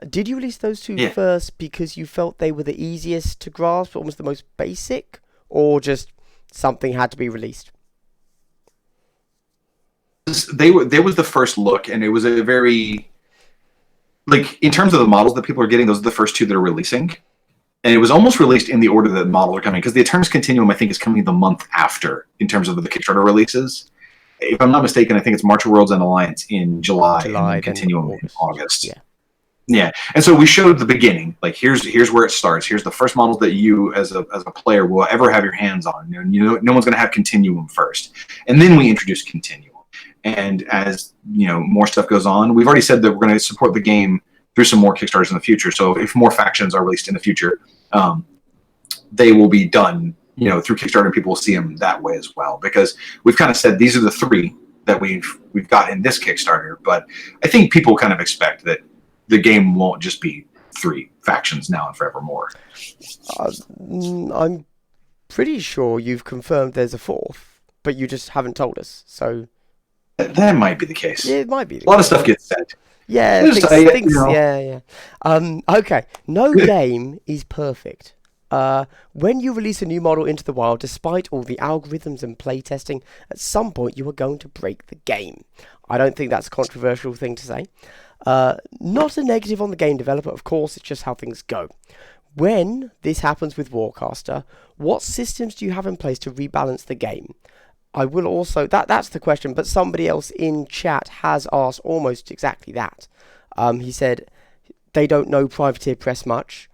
S1: Did you release those 2 first because you felt they were the easiest to grasp, almost the most basic, or just something had to be released?
S2: There was the first look, and it was like in terms of the models that people are getting, those are the first two that are releasing. And it was almost released in the order that models are coming, because the Eternus Continuum, I think, is coming the month after in terms of the Kickstarter releases. If I'm not mistaken, I think it's March of Worlds and Alliance in July and then Continuum in August.
S1: Yeah.
S2: Yeah, and so we showed the beginning. Like here's where it starts. Here's the first models that you as a player will ever have your hands on. No one's going to have Continuum first, and then we introduce Continuum. And as more stuff goes on, we've already said that we're going to support the game through some more Kickstarters in the future. So if more factions are released in the future, they will be done, through Kickstarter, and people will see them that way as well. Because we've kind of said these are the three that we've got in this Kickstarter, but I think people kind of expect that the game won't just be three factions now and forevermore.
S1: I'm pretty sure you've confirmed there's a fourth, but you just haven't told us. So
S2: that might be the case.
S1: Yeah, it might be.
S2: A lot of stuff gets said.
S1: Yeah, things, yeah. Okay, no game is perfect. When you release a new model into the wild, despite all the algorithms and playtesting, at some point you are going to break the game. I don't think that's a controversial thing to say. Not a negative on the game developer, of course, it's just how things go. When this happens with Warcaster, what systems do you have in place to rebalance the game? I will also, that's the question, but somebody else in chat has asked almost exactly that. He said, they don't know Privateer Press much.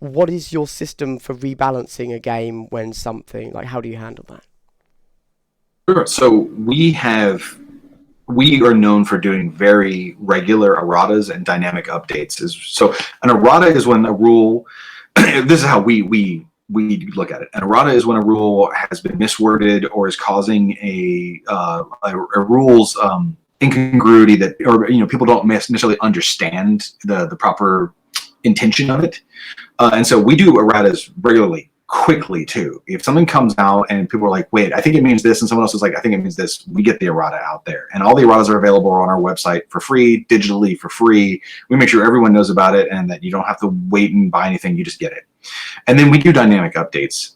S1: What is your system for rebalancing a game when something, like how do you handle that?
S2: Sure. So we are known for doing very regular erratas and dynamic updates. So an errata is when a rule, this is how we look at it. An errata is when a rule has been misworded or is causing a rule's incongruity that, or people don't necessarily understand the proper intention of it. And so we do erratas regularly, quickly too. If something comes out and people are like, wait, I think it means this, and someone else is like, I think it means this, we get the errata out there. And all the erratas are available on our website for free, digitally for free. We make sure everyone knows about it and that you don't have to wait and buy anything, you just get it. And then we do dynamic updates.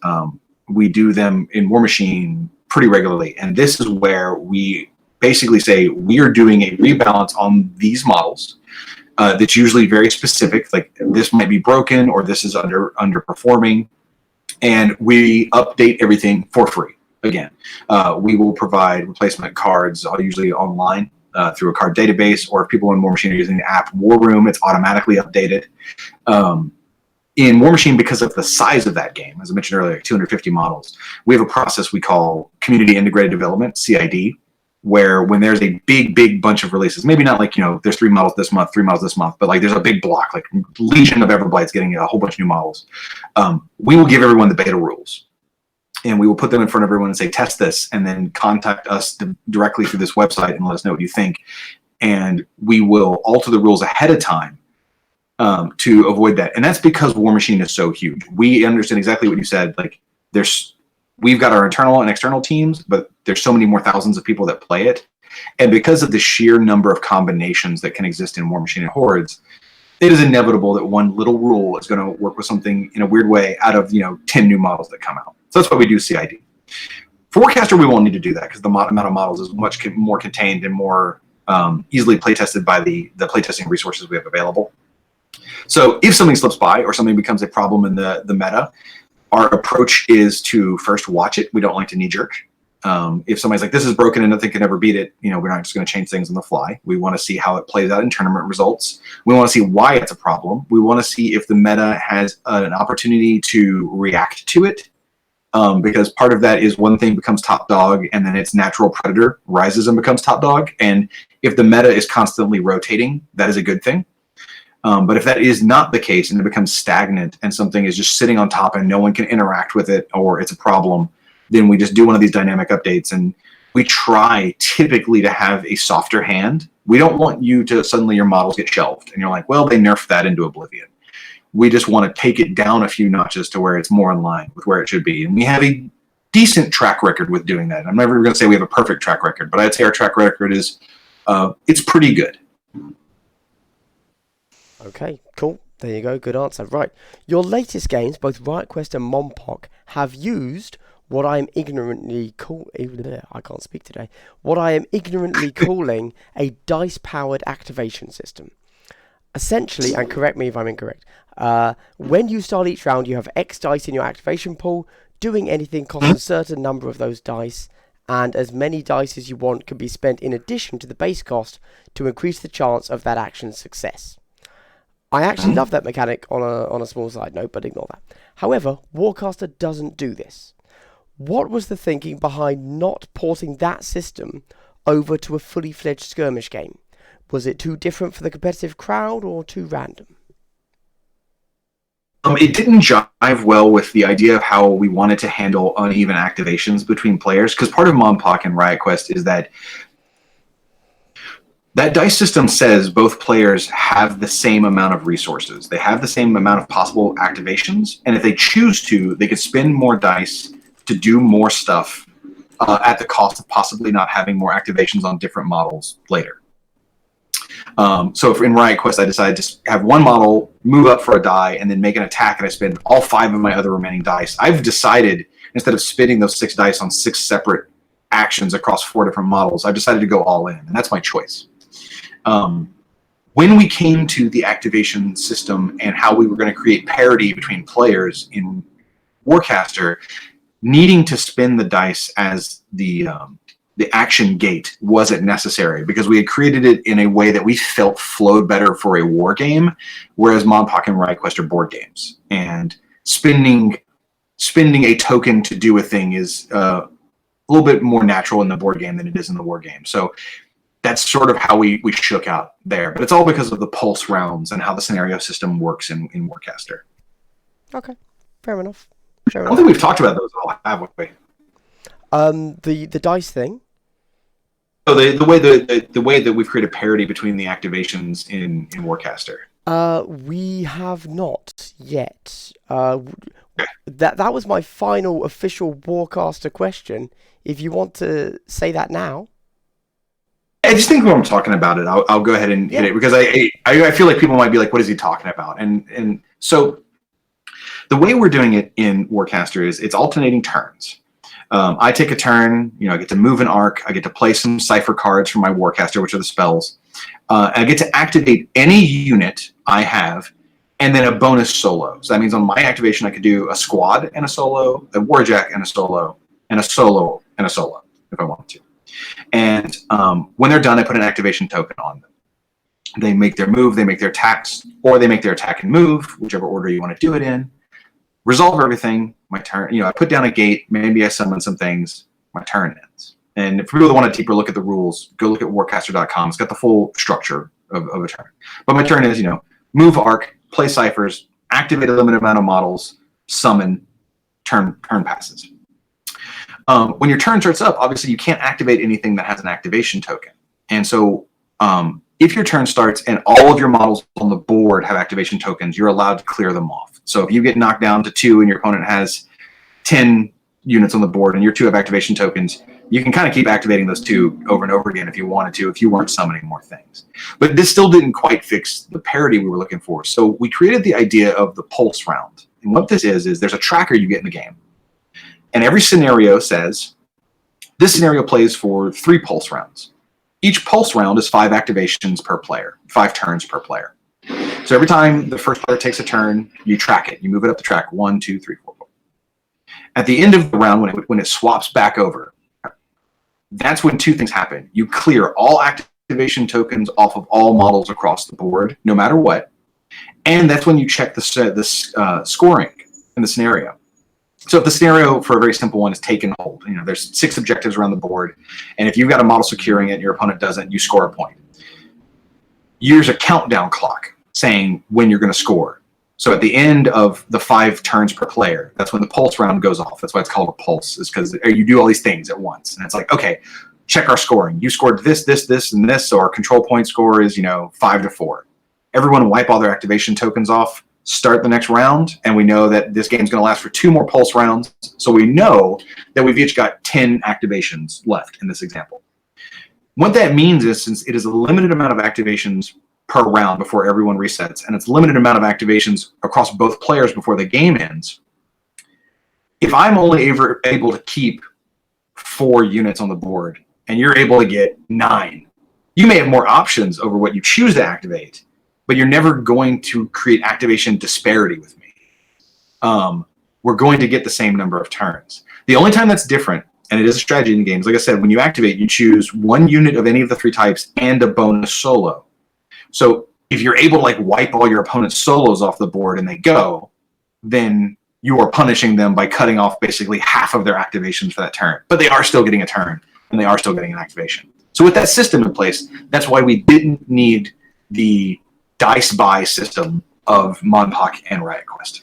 S2: We do them in War Machine pretty regularly. And this is where we basically say we are doing a rebalance on these models. That's usually very specific, like this might be broken or this is underperforming. And we update everything for free. Again, we will provide replacement cards, usually online through a card database, or if people in War Machine are using the app War Room, it's automatically updated. In War Machine, because of the size of that game, as I mentioned earlier, 250 models, we have a process we call Community Integrated Development, CID, where when there's a big bunch of releases, maybe not like, there's 3 models this month, 3 models this month, but like there's a big block, like Legion of Everblight's getting a whole bunch of new models. We will give everyone the beta rules, and we will put them in front of everyone and say, test this, and then contact us directly through this website and let us know what you think. And we will alter the rules ahead of time to avoid that. And that's because War Machine is so huge. We understand exactly what you said. Like we've got our internal and external teams, but there's so many more thousands of people that play it. And because of the sheer number of combinations that can exist in War Machine and Hordes, it is inevitable that one little rule is going to work with something in a weird way out of 10 new models that come out. So that's why we do CID. For Warcaster, we won't need to do that because the amount of models is much more contained and more easily playtested by the playtesting resources we have available. So if something slips by or something becomes a problem in the meta, our approach is to first watch it. We don't like to knee-jerk. If somebody's like, this is broken and nothing can ever beat it, we're not just going to change things on the fly. We want to see how it plays out in tournament results. We want to see why it's a problem. We want to see if the meta has an opportunity to react to it. Because part of that is one thing becomes top dog and then its natural predator rises and becomes top dog. And if the meta is constantly rotating, that is a good thing. But if that is not the case and it becomes stagnant and something is just sitting on top and no one can interact with it or it's a problem, then we just do one of these dynamic updates. And we try typically to have a softer hand. We don't want you to suddenly your models get shelved and you're like, well, they nerfed that into oblivion. We just want to take it down a few notches to where it's more in line with where it should be. And we have a decent track record with doing that. I'm never going to say we have a perfect track record, but I'd say our track record is it's pretty good.
S1: Okay, cool. There you go. Good answer. Right. Your latest games, both RiotQuest and Monpok, have used what I am ignorantly what I am ignorantly calling a dice-powered activation system. essentially, and correct me if I'm incorrect, when you start each round, you have X dice in your activation pool. Doing anything costs a certain number of those dice, and as many dice as you want can be spent in addition to the base cost to increase the chance of that action's success. I actually love that mechanic on a small side note, but ignore that. However, Warcaster doesn't do this. What was the thinking behind not porting that system over to a fully fledged skirmish game? Was it too different for the competitive crowd or too random?
S2: It didn't jive well with the idea of how we wanted to handle uneven activations between players, because part of MonPoc and Riot Quest is that dice system says both players have the same amount of resources. They have the same amount of possible activations, and if they choose to, they could spend more dice to do more stuff at the cost of possibly not having more activations on different models later. So if in Riot Quest I decide to have one model move up for a die and then make an attack and I spend all 5 of my other remaining dice, I've decided, instead of spending those 6 dice on 6 separate actions across 4 different models, I've decided to go all in, and that's my choice. When we came to the activation system and how we were going to create parity between players in Warcaster, needing to spin the dice as the action gate wasn't necessary, because we had created it in a way that we felt flowed better for a war game, whereas MonPoc and Riot Quest are board games, and spending a token to do a thing is a little bit more natural in the board game than it is in the war game. So that's sort of how we shook out there. But it's all because of the pulse rounds and how the scenario system works in Warcaster.
S1: Okay, fair enough.
S2: I don't think we've talked about those at all, have we?
S1: The dice thing.
S2: So the way that we've created parity between the activations in Warcaster.
S1: We have not yet. That was my final official Warcaster question. If you want to say that now.
S2: I just think when I'm talking about it, I'll go ahead and hit it, because I feel like people might be like, what is he talking about? And so the way we're doing it in Warcaster is it's alternating turns. I take a turn, I get to move an arc, I get to play some cipher cards from my Warcaster, which are the spells. I get to activate any unit I have, and then a bonus solo. So that means on my activation, I could do a squad and a solo, a warjack and a solo, and a solo and a solo, if I wanted to. And when they're done, I put an activation token on them. They make their move, they make their attacks, or they make their attack and move, whichever order you want to do it in. Resolve everything. My turn, I put down a gate, maybe I summon some things, my turn ends. And for people that want a deeper look at the rules, go look at warcaster.com. It's got the full structure of a turn. But my turn is, move arc, play ciphers, activate a limited amount of models, summon, turn passes. When your turn starts up, obviously you can't activate anything that has an activation token. And so if your turn starts and all of your models on the board have activation tokens, you're allowed to clear them off. So if you get knocked down to 2 and your opponent has 10 units on the board and your 2 have activation tokens, you can kind of keep activating those 2 over and over again if you wanted to, if you weren't summoning more things. But this still didn't quite fix the parity we were looking for. So we created the idea of the pulse round. And what this is there's a tracker you get in the game. And every scenario says, this scenario plays for 3 pulse rounds. Each pulse round is 5 activations per player, 5 turns per player. So every time the first player takes a turn, you track it. You move it up the track, 1, 2, 3, 4. At the end of the round, when it swaps back over, that's when 2 things happen. You clear all activation tokens off of all models across the board, no matter what. And that's when you check the scoring in the scenario. So if the scenario for a very simple one is take and hold, there's 6 objectives around the board, and if you've got a model securing it and your opponent doesn't, you score a point. There's a countdown clock saying when you're going to score. So at the end of the 5 turns per player, that's when the pulse round goes off. That's why it's called a pulse, is because you do all these things at once. And it's like, okay, check our scoring. You scored this, this, this, and this, so our control point score is, 5-4. Everyone wipe all their activation tokens off, start the next round, and we know that this game's going to last for 2 more pulse rounds. So we know that we've each got 10 activations left in this example. What that means is, since it is a limited amount of activations per round before everyone resets, and it's a limited amount of activations across both players before the game ends, if I'm only ever able to keep 4 units on the board and you're able to get 9, you may have more options over what you choose to activate, but you're never going to create activation disparity with me. We're going to get the same number of turns. The only time that's different, and it is a strategy in games, like I said, when you activate, you choose one unit of any of the 3 types and a bonus solo. So if you're able to like wipe all your opponent's solos off the board and they go, then you are punishing them by cutting off basically half of their activations for that turn. But they are still getting a turn, and they are still getting an activation. So with that system in place, that's why we didn't need the dice buy system of Monpoc and Riot Quest.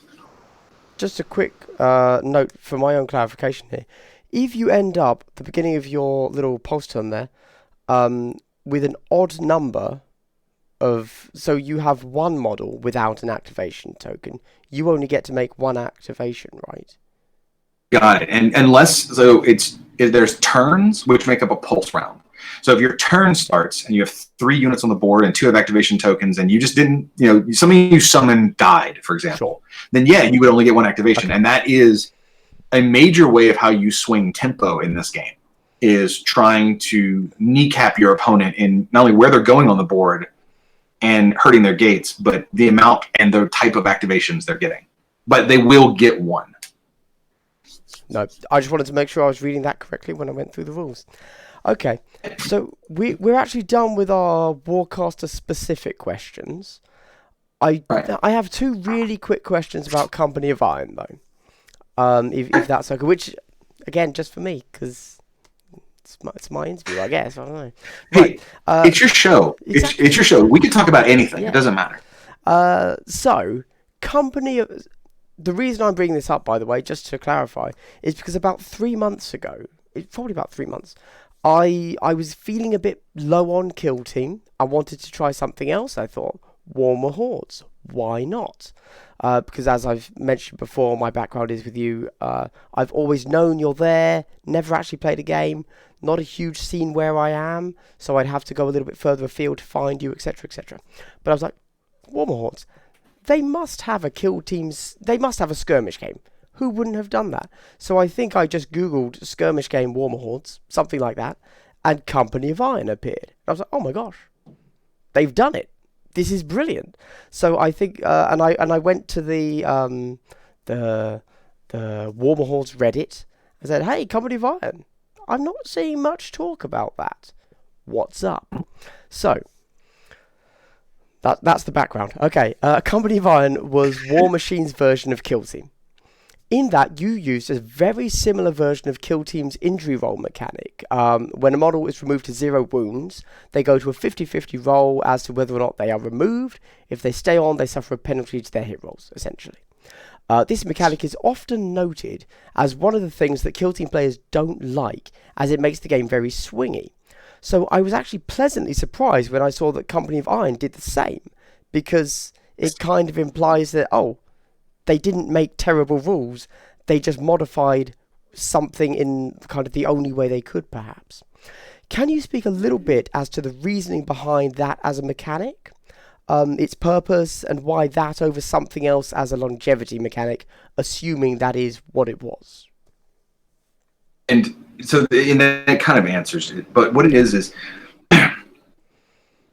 S1: Just a quick note for my own clarification here. If you end up at the beginning of your little pulse turn there with an odd number of, so you have one model without an activation token, you only get to make one activation, right?
S2: Got it. And unless, so there's turns which make up a pulse round. So if your turn starts and you have 3 units on the board and 2 have activation tokens, and you just didn't, something you summoned died, for example, then yeah, you would only get 1 activation. Okay. And that is a major way of how you swing tempo in this game, is trying to kneecap your opponent in not only where they're going on the board and hurting their gates, but the amount and the type of activations they're getting. But they will get 1.
S1: No, I just wanted to make sure I was reading that correctly when I went through the rules. Okay, so we're actually done with our Warcaster specific questions. I have 2 really quick questions about Company of Iron though, if that's okay. Which, again, just for me, because it's my interview, I guess. I don't know.
S2: Right. Hey, it's your show. Exactly. It's your show. We can talk about anything. Yeah. It doesn't matter.
S1: So, the reason I'm bringing this up, by the way, just to clarify, is because about 3 months ago, probably about 3 months, I was feeling a bit low on Kill Team. I wanted to try something else. I thought, Warmer Hordes. Why not? Because as I've mentioned before, my background is with you. I've always known you're there, never actually played a game, not a huge scene where I am, so I'd have to go a little bit further afield to find you, etc., etc. But I was like, Warmer Hordes, they must have a Kill Teams, they must have a skirmish game. Who wouldn't have done that? So I think I just Googled skirmish game Warmer Hordes, something like that, and Company of Iron appeared. I was like, oh my gosh, they've done it. This is brilliant. So I think, and I went to the Warmer Hordes Reddit. I said, hey, Company of Iron, I'm not seeing much talk about that. What's up? So that's the background. Okay, Company of Iron was War Machine's version of Kill Team. In that, you used a very similar version of Kill Team's injury roll mechanic. When a model is removed to 0 wounds, they go to a 50-50 roll as to whether or not they are removed. If they stay on, they suffer a penalty to their hit rolls, essentially. This mechanic is often noted as one of the things that Kill Team players don't like, as it makes the game very swingy. So I was actually pleasantly surprised when I saw that Company of Iron did the same, because it kind of implies that, they didn't make terrible rules, they just modified something in kind of the only way they could, perhaps. Can you speak a little bit as to the reasoning behind that as a mechanic, its purpose, and why that over something else as a longevity mechanic, assuming that is what it was?
S2: And so that kind of answers it, but what it is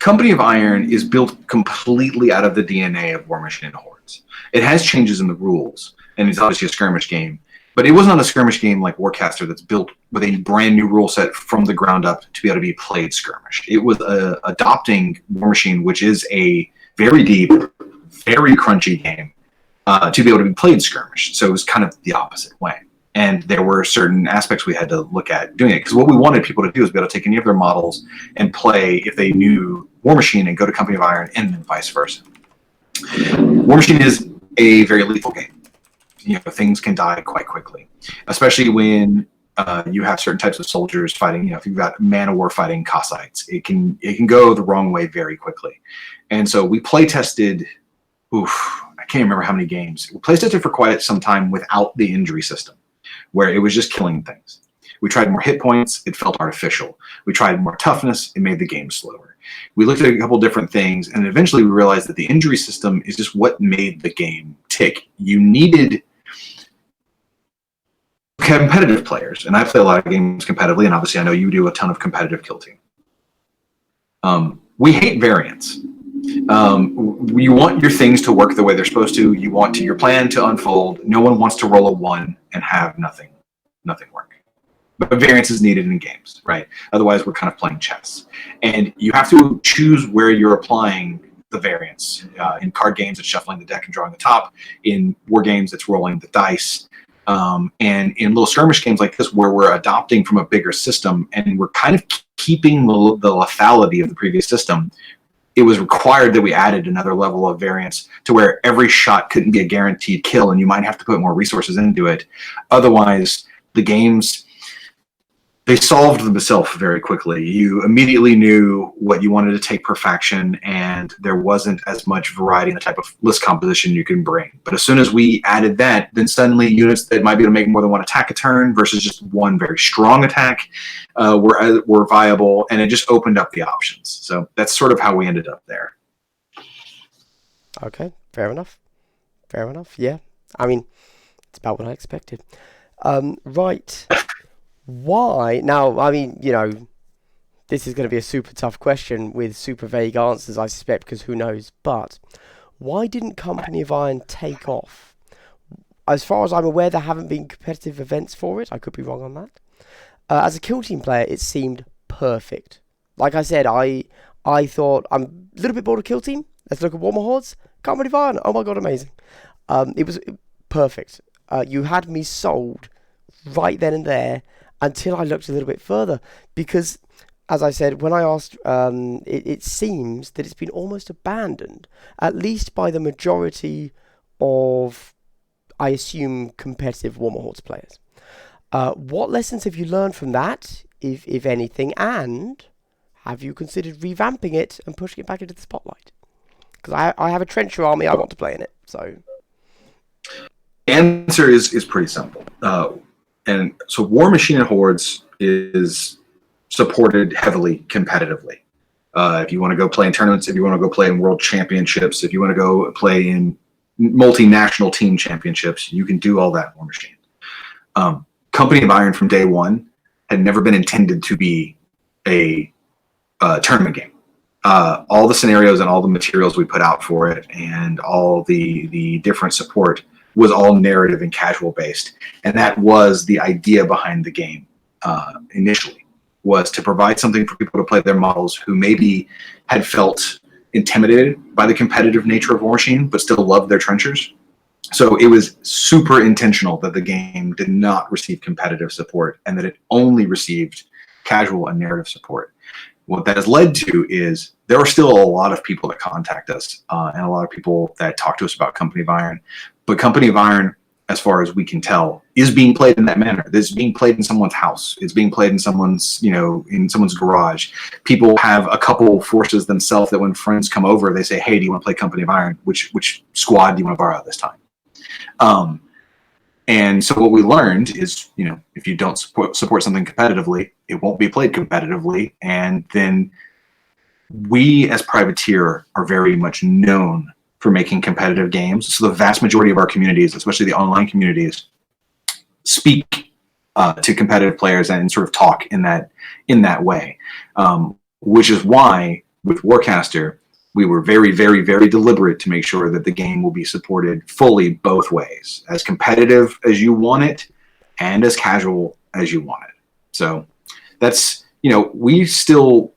S2: Company of Iron is built completely out of the DNA of War Machine and Hordes. It has changes in the rules, and it's obviously a skirmish game, but it was not a skirmish game like Warcaster that's built with a brand new rule set from the ground up to be able to be played skirmish. It was adopting War Machine, which is a very deep, very crunchy game, to be able to be played skirmish. So it was kind of the opposite way. And there were certain aspects we had to look at doing it. Because what we wanted people to do is be able to take any of their models and play, if they knew War Machine, and go to Company of Iron, and then vice versa. War Machine is a very lethal game. Things can die quite quickly, especially when you have certain types of soldiers fighting. If you've got Man-O-War fighting Cossacks, it can go the wrong way very quickly. And so we play tested. I can't remember how many games. We play tested for quite some time without the injury system, where it was just killing things. We tried more hit points, it felt artificial. We tried more toughness, it made the game slower. We looked at a couple different things, and eventually we realized that the injury system is just what made the game tick. You needed competitive players, and I play a lot of games competitively, and obviously I know you do a ton of competitive Kill Team. We hate variance. You want your things to work the way they're supposed to. You want your plan to unfold. No one wants to roll a 1 and have nothing work. But variance is needed in games, right? Otherwise, we're kind of playing chess. And you have to choose where you're applying the variance. In card games, it's shuffling the deck and drawing the top. In war games, it's rolling the dice. And in little skirmish games like this, where we're adopting from a bigger system and we're kind of keeping the lethality of the previous system, it was required that we added another level of variance to where every shot couldn't be a guaranteed kill, and you might have to put more resources into it. Otherwise, the games, they solved themselves very quickly. You immediately knew what you wanted to take per faction, and there wasn't as much variety in the type of list composition you can bring. But as soon as we added that, then suddenly units that might be able to make more than one attack a turn versus just one very strong attack were viable, and it just opened up the options. So that's sort of how we ended up there.
S1: Okay, fair enough. Yeah, I mean, it's about what I expected. Right. Why? Now, I mean, this is going to be a super tough question with super vague answers, I suspect, because who knows. But why didn't Company of Iron take off? As far as I'm aware, there haven't been competitive events for it. I could be wrong on that. As a kill team player, it seemed perfect. Like I said, I thought, I'm a little bit bored of kill team. Let's look at Warmer Hordes. Company of Iron. Oh my god, amazing. It was perfect. You had me sold right then and there, until I looked a little bit further, because, as I said, when I asked, it seems that it's been almost abandoned, at least by the majority of, I assume, competitive Warmer Hordes players. What lessons have you learned from that, if anything, and have you considered revamping it and pushing it back into the spotlight? Because I have a trencher army I want to play in it, so...
S2: The answer is pretty simple. And so War Machine and Hordes is supported heavily competitively. If you want to go play in tournaments, if you want to go play in world championships, if you want to go play in multinational team championships, you can do all that in War Machine. Company of Iron from day one had never been intended to be a tournament game. All the scenarios and all the materials we put out for it and all the different support was all narrative and casual based. And that was the idea behind the game initially, was to provide something for people to play their models who maybe had felt intimidated by the competitive nature of War Machine, but still loved their trenchers. So it was super intentional that the game did not receive competitive support and that it only received casual and narrative support. What that has led to is there are still a lot of people that contact us and a lot of people that talk to us about Company of Iron. But Company of Iron, as far as we can tell, is being played in that manner. It's being played in someone's house. It's being played in someone's, in someone's garage. People have a couple forces themselves that when friends come over, they say, hey, do you want to play Company of Iron? Which squad do you want to borrow this time? And so what we learned is, if you don't support something competitively, it won't be played competitively. And then we as Privateer are very much known for making competitive games. So the vast majority of our communities, especially the online communities, speak to competitive players and sort of talk in that way, which is why with Warcaster, we were very, very, very deliberate to make sure that the game will be supported fully both ways, as competitive as you want it and as casual as you want it. So that's, we still,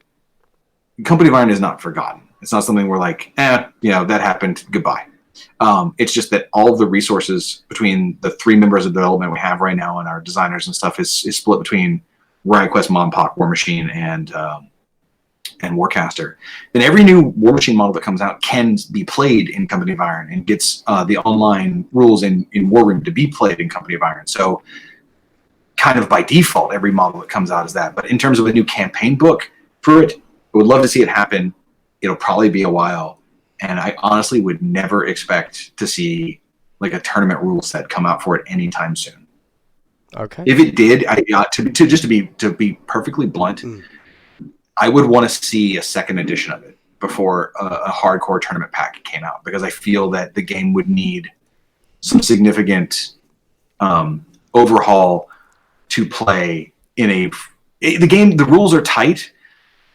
S2: Company of Iron is not forgotten. It's not something we're like, that happened, goodbye. It's just that all of the resources between the 3 members of development we have right now and our designers and stuff is split between Riot Quest, Monpok, War Machine, and Warcaster. And every new War Machine model that comes out can be played in Company of Iron and gets the online rules in War Room to be played in Company of Iron. So kind of by default, every model that comes out is that. But in terms of a new campaign book for it, I would love to see it happen. It'll probably be a while. And I honestly would never expect to see like a tournament rule set come out for it anytime soon.
S1: Okay.
S2: If it did, to be perfectly blunt, I would want to see a second edition of it before a hardcore tournament pack came out, because I feel that the game would need some significant overhaul to play in the game. The rules are tight,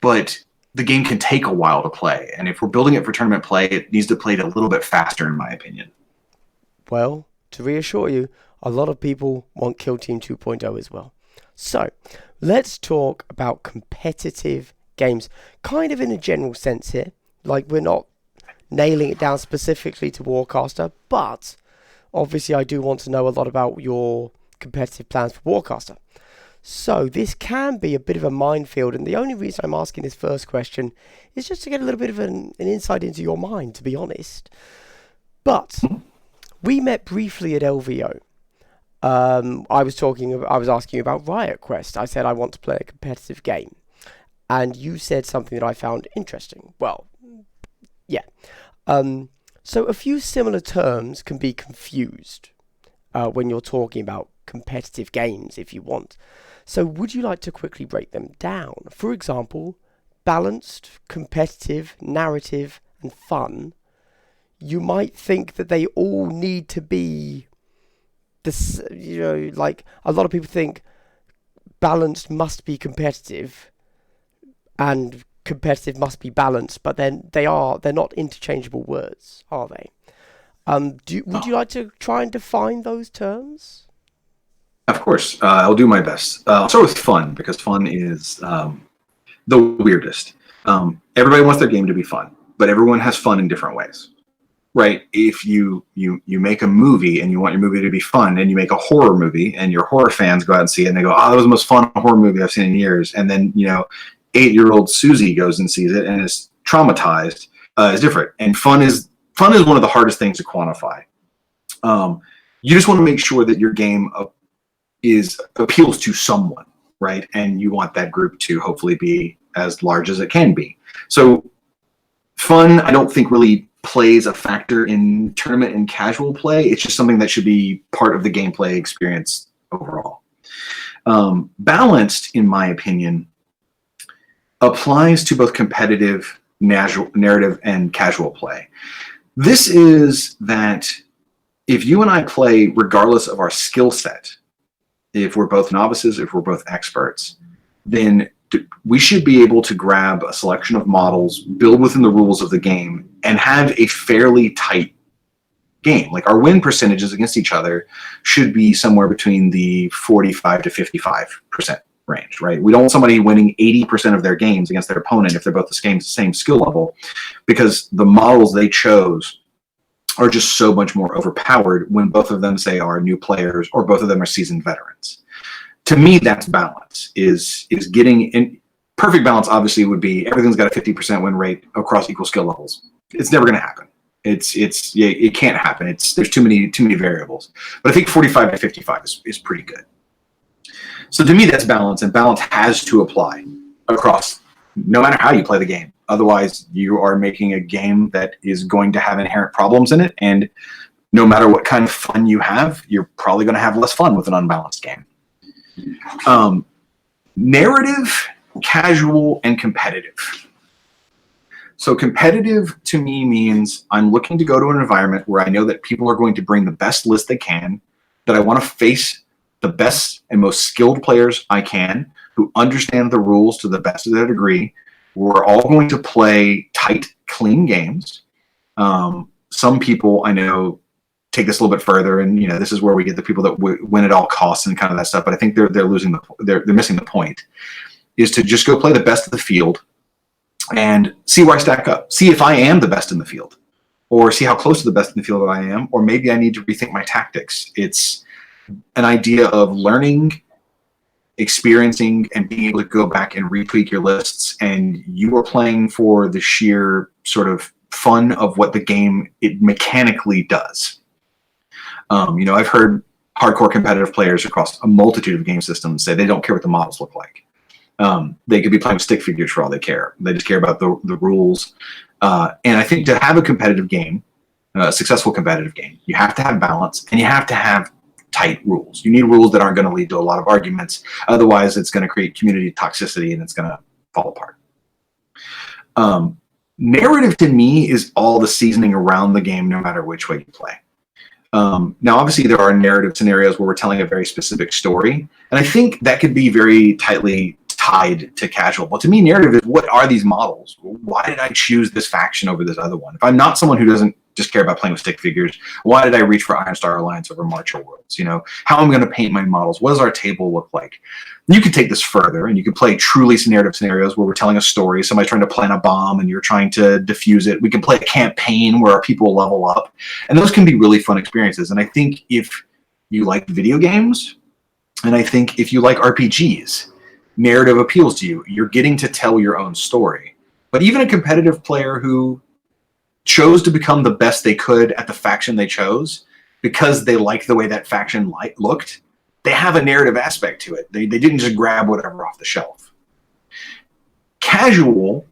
S2: but the game can take a while to play. And if we're building it for tournament play, it needs to play it a little bit faster, in my opinion.
S1: Well, to reassure you, a lot of people want Kill Team 2.0 as well. So, let's talk about competitive games, kind of in a general sense here. Like, we're not nailing it down specifically to Warcaster, but obviously I do want to know a lot about your competitive plans for Warcaster. So this can be a bit of a minefield, and the only reason I'm asking this first question is just to get a little bit of an insight into your mind, to be honest. But we met briefly at LVO. I was asking you about Riot Quest. I said I want to play a competitive game, and you said something that I found interesting. Well, yeah. So a few similar terms can be confused when you're talking about competitive games, if you want. So would you like to quickly break them down? For example, balanced, competitive, narrative, and fun. You might think that they all need to be this, like a lot of people think balanced must be competitive and competitive must be balanced, but then they're not interchangeable words, are they? Would you like to try and define those terms?
S2: Of course, I'll do my best. I'll start with fun, because fun is the weirdest. Everybody wants their game to be fun, but everyone has fun in different ways, right? If you make a movie and you want your movie to be fun, and you make a horror movie and your horror fans go out and see it and they go, "Oh, that was the most fun horror movie I've seen in years," and then 8-year-old Susie goes and sees it and is traumatized, is different. And fun is one of the hardest things to quantify. You just want to make sure that your game appeals to someone, right? And you want that group to hopefully be as large as it can be. So fun, I don't think really plays a factor in tournament and casual play. It's just something that should be part of the gameplay experience overall. Balanced, in my opinion, applies to both competitive, narrative, and casual play. This is that if you and I play regardless of our skill set, if we're both novices, if we're both experts, then we should be able to grab a selection of models, build within the rules of the game, and have a fairly tight game. Like, our win percentages against each other should be somewhere between the 45 to 55% range, right? We don't want somebody winning 80% of their games against their opponent if they're both the same skill level, because the models they chose are just so much more overpowered when both of them, say, are new players or both of them are seasoned veterans. To me, that's balance, is getting in. Perfect balance obviously would be everything's got a 50% win rate across equal skill levels. It's never going to happen. It can't happen. There's too many variables. But I think 45 to 55 is pretty good. So to me, that's balance, and balance has to apply across no matter how you play the game. Otherwise, you are making a game that is going to have inherent problems in it, and no matter what kind of fun you have, you're probably going to have less fun with an unbalanced game. Narrative, casual, and competitive. So competitive to me means I'm looking to go to an environment where I know that people are going to bring the best list they can, that I want to face the best and most skilled players I can, who understand the rules to the best of their degree. We're all going to play tight, clean games. Some people I know take this a little bit further, and this is where we get the people that win at all costs and kind of that stuff. But I think they're missing the point. Is to just go play the best of the field and see where I stack up. See if I am the best in the field, or see how close to the best in the field that I am, or maybe I need to rethink my tactics. It's an idea of learning, experiencing, and being able to go back and retweak your lists, and you are playing for the sheer sort of fun of what the game it mechanically does. I've heard hardcore competitive players across a multitude of game systems say they don't care what the models look like. They could be playing with stick figures for all they care. They just care about the rules. And I think to have a competitive game, a successful competitive game, you have to have balance, and you have to have tight rules. You need rules that aren't going to lead to a lot of arguments. Otherwise, it's going to create community toxicity, and it's going to fall apart. Narrative to me is all the seasoning around the game, no matter which way you play. Now, obviously, there are narrative scenarios where we're telling a very specific story, and I think that could be very tightly tied to casual. But to me, narrative is, what are these models? Why did I choose this faction over this other one? If I'm not someone who doesn't just care about playing with stick figures, why did I reach for Iron Star Alliance over Marcher Worlds? You know, how am I going to paint my models? What does our table look like? You could take this further, and you could play truly narrative scenarios where we're telling a story. Somebody's trying to plant a bomb, and you're trying to defuse it. We can play a campaign where our people level up, and those can be really fun experiences. And I think if you like video games, and I think if you like RPGs, narrative appeals to you. You're getting to tell your own story. But even a competitive player who chose to become the best they could at the faction they chose because they liked the way that faction looked, they have a narrative aspect to it. They didn't just grab whatever off the shelf. Casual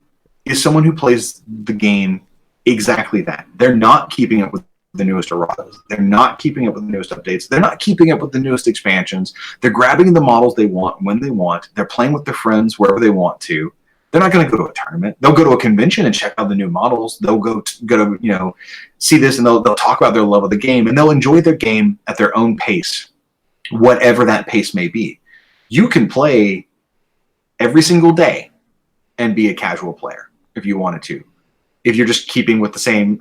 S2: is someone who plays the game exactly that. They're not keeping up with the newest erratas. They're not keeping up with the newest updates. They're not keeping up with the newest expansions. They're grabbing the models they want when they want. They're playing with their friends wherever they want to. They're not going to go to a tournament. They'll go to a convention and check out the new models. They'll go to see this, and they'll talk about their love of the game, and they'll enjoy their game at their own pace, whatever that pace may be. You can play every single day and be a casual player if you wanted to. If you're just keeping with the same,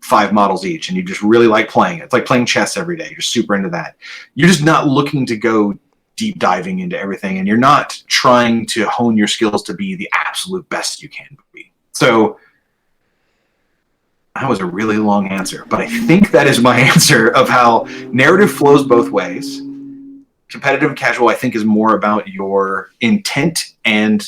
S2: 5 models each, and you just really like playing it. It's like playing chess every day. You're super into that. You're just not looking to go deep diving into everything, and you're not trying to hone your skills to be the absolute best you can be. So that was a really long answer, but I think that is my answer of how narrative flows both ways. Competitive and casual, I think, is more about your intent and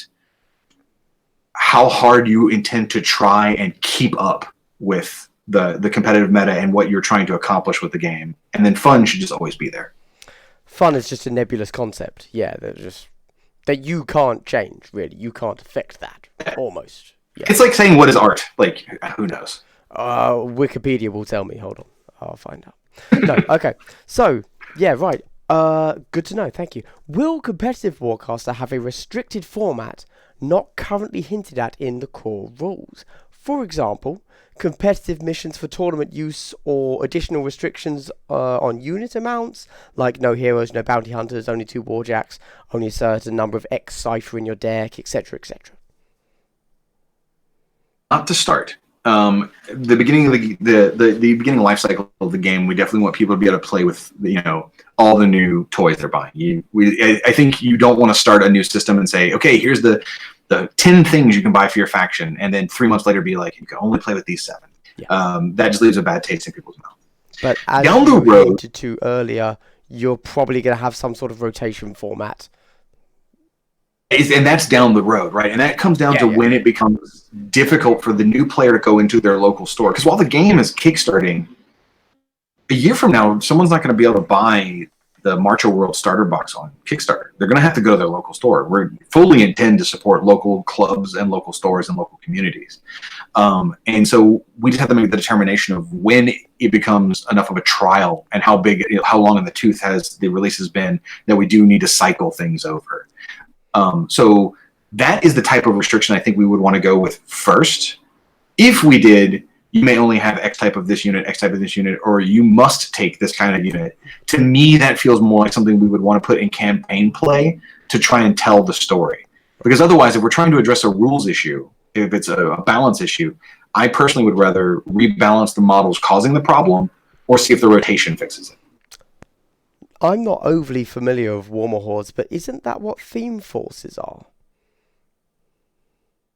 S2: how hard you intend to try and keep up with the competitive meta and what you're trying to accomplish with the game. And then fun should just always be there.
S1: Fun is just a nebulous concept. Yeah, that you can't change, really. You can't affect that, almost. Yeah.
S2: It's like saying, what is art? Like, who knows?
S1: Wikipedia will tell me. Hold on. I'll find out. No, okay. So, yeah, right. Good to know. Thank you. Will competitive Warcaster have a restricted format not currently hinted at in the core rules? For example, competitive missions for tournament use or additional restrictions on unit amounts, like no heroes, no bounty hunters, only 2 warjacks, only a certain number of X cipher in your deck, etc., etc.
S2: Not to start. The beginning of the beginning life cycle of the game, we definitely want people to be able to play with all the new toys they're buying. I think you don't want to start a new system and say, okay, here's the 10 things you can buy for your faction, and then 3 months later be like, you can only play with these 7. Yeah. That just leaves a bad taste in people's mouth.
S1: But as down the road, hinted to earlier, you're probably going to have some sort of rotation format.
S2: And that's down the road, right? And that comes down to when it becomes difficult for the new player to go into their local store. Because while the game is kickstarting, a year from now, someone's not going to be able to buy the Marcher World starter box on Kickstarter. They're going to have to go to their local store. We fully intend to support local clubs and local stores and local communities. And so we just have to make the determination of when it becomes enough of a trial and how big, how long in the tooth has the release has been that we do need to cycle things over. So that is the type of restriction I think we would want to go with first. If we did, you may only have X type of this unit, X type of this unit, or you must take this kind of unit. To me, that feels more like something we would want to put in campaign play to try and tell the story. Because otherwise, if we're trying to address a rules issue, if it's a balance issue, I personally would rather rebalance the models causing the problem or see if the rotation fixes it.
S1: I'm not overly familiar with Warmer Hordes, but isn't that what theme forces are?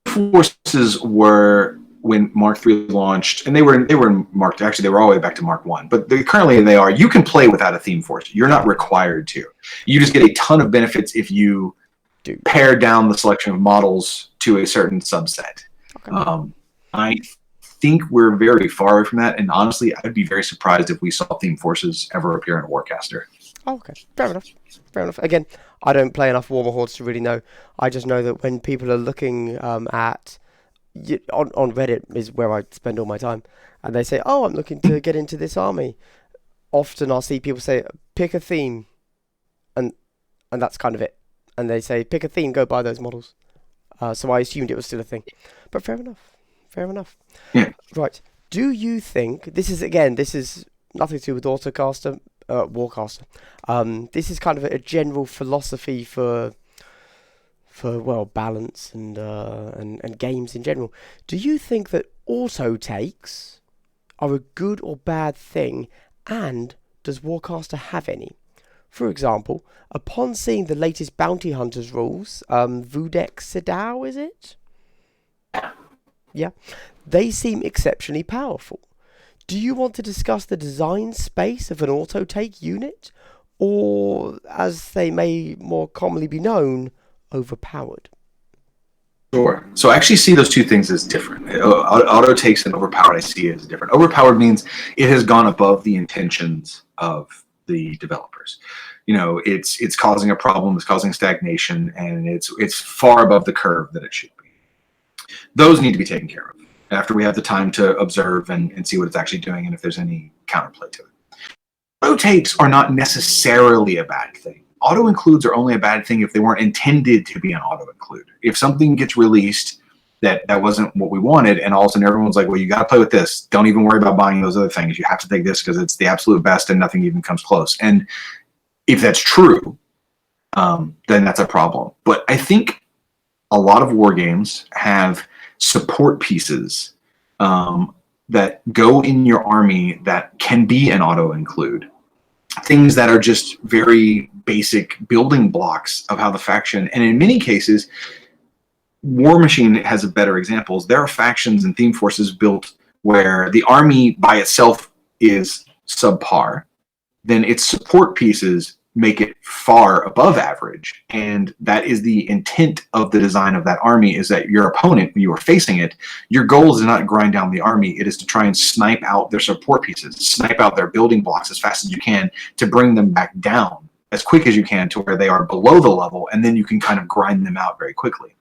S2: Forces were when Mark III launched, and they were in Mark. Actually, they were all the way back to Mark I. But currently they are. You can play without a theme force. You're not required to. You just get a ton of benefits if you pare down the selection of models to a certain subset. Okay. I think we're very far from that, and honestly, I'd be very surprised if we saw theme forces ever appear in Warcaster.
S1: Oh, okay, fair enough. Fair enough. Again, I don't play enough Warmer Hordes to really know. I just know that when people are looking at on Reddit is where I spend all my time, and they say, "Oh, I'm looking to get into this army." Often I'll see people say, "Pick a theme," and that's kind of it. And they say, "Pick a theme, go buy those models." So I assumed it was still a thing, but fair enough. Fair enough.
S2: Yeah.
S1: Right. Do you think this is nothing to do with Warcaster? This is kind of a general philosophy for for well balance and games in general. Do you think that auto takes are a good or bad thing, and does Warcaster have any? For example, upon seeing the latest Bounty Hunters rules, Vudex Sedao, is it? Yeah, they seem exceptionally powerful. Do you want to discuss the design space of an auto take unit, or as they may more commonly be known, overpowered?
S2: Sure. So I actually see those two things as different. Auto takes and overpowered I see as different. Overpowered means it has gone above the intentions of the developers. It's causing a problem, it's causing stagnation, and it's far above the curve that it should be. Those need to be taken care of after we have the time to observe and see what it's actually doing and if there's any counterplay to it. Auto takes are not necessarily a bad thing. Auto includes are only a bad thing if they weren't intended to be an auto include. If something gets released that wasn't what we wanted, and all of a sudden everyone's like, well, you got to play with this. Don't even worry about buying those other things. You have to take this because it's the absolute best and nothing even comes close. And if that's true, then that's a problem. But I think a lot of war games have support pieces that go in your army that can be an auto include. Things that are just very basic building blocks of how the faction, and in many cases, War Machine has a better examples. There are factions and theme forces built where the army by itself is subpar, then its support pieces make it far above average, and that is the intent of the design of that army, is that your opponent, when you are facing it, your goal is not grind down the army, it is to try and snipe out their support pieces, snipe out their building blocks as fast as you can to bring them back down as quick as you can to where they are below the level, and then you can kind of grind them out very quickly.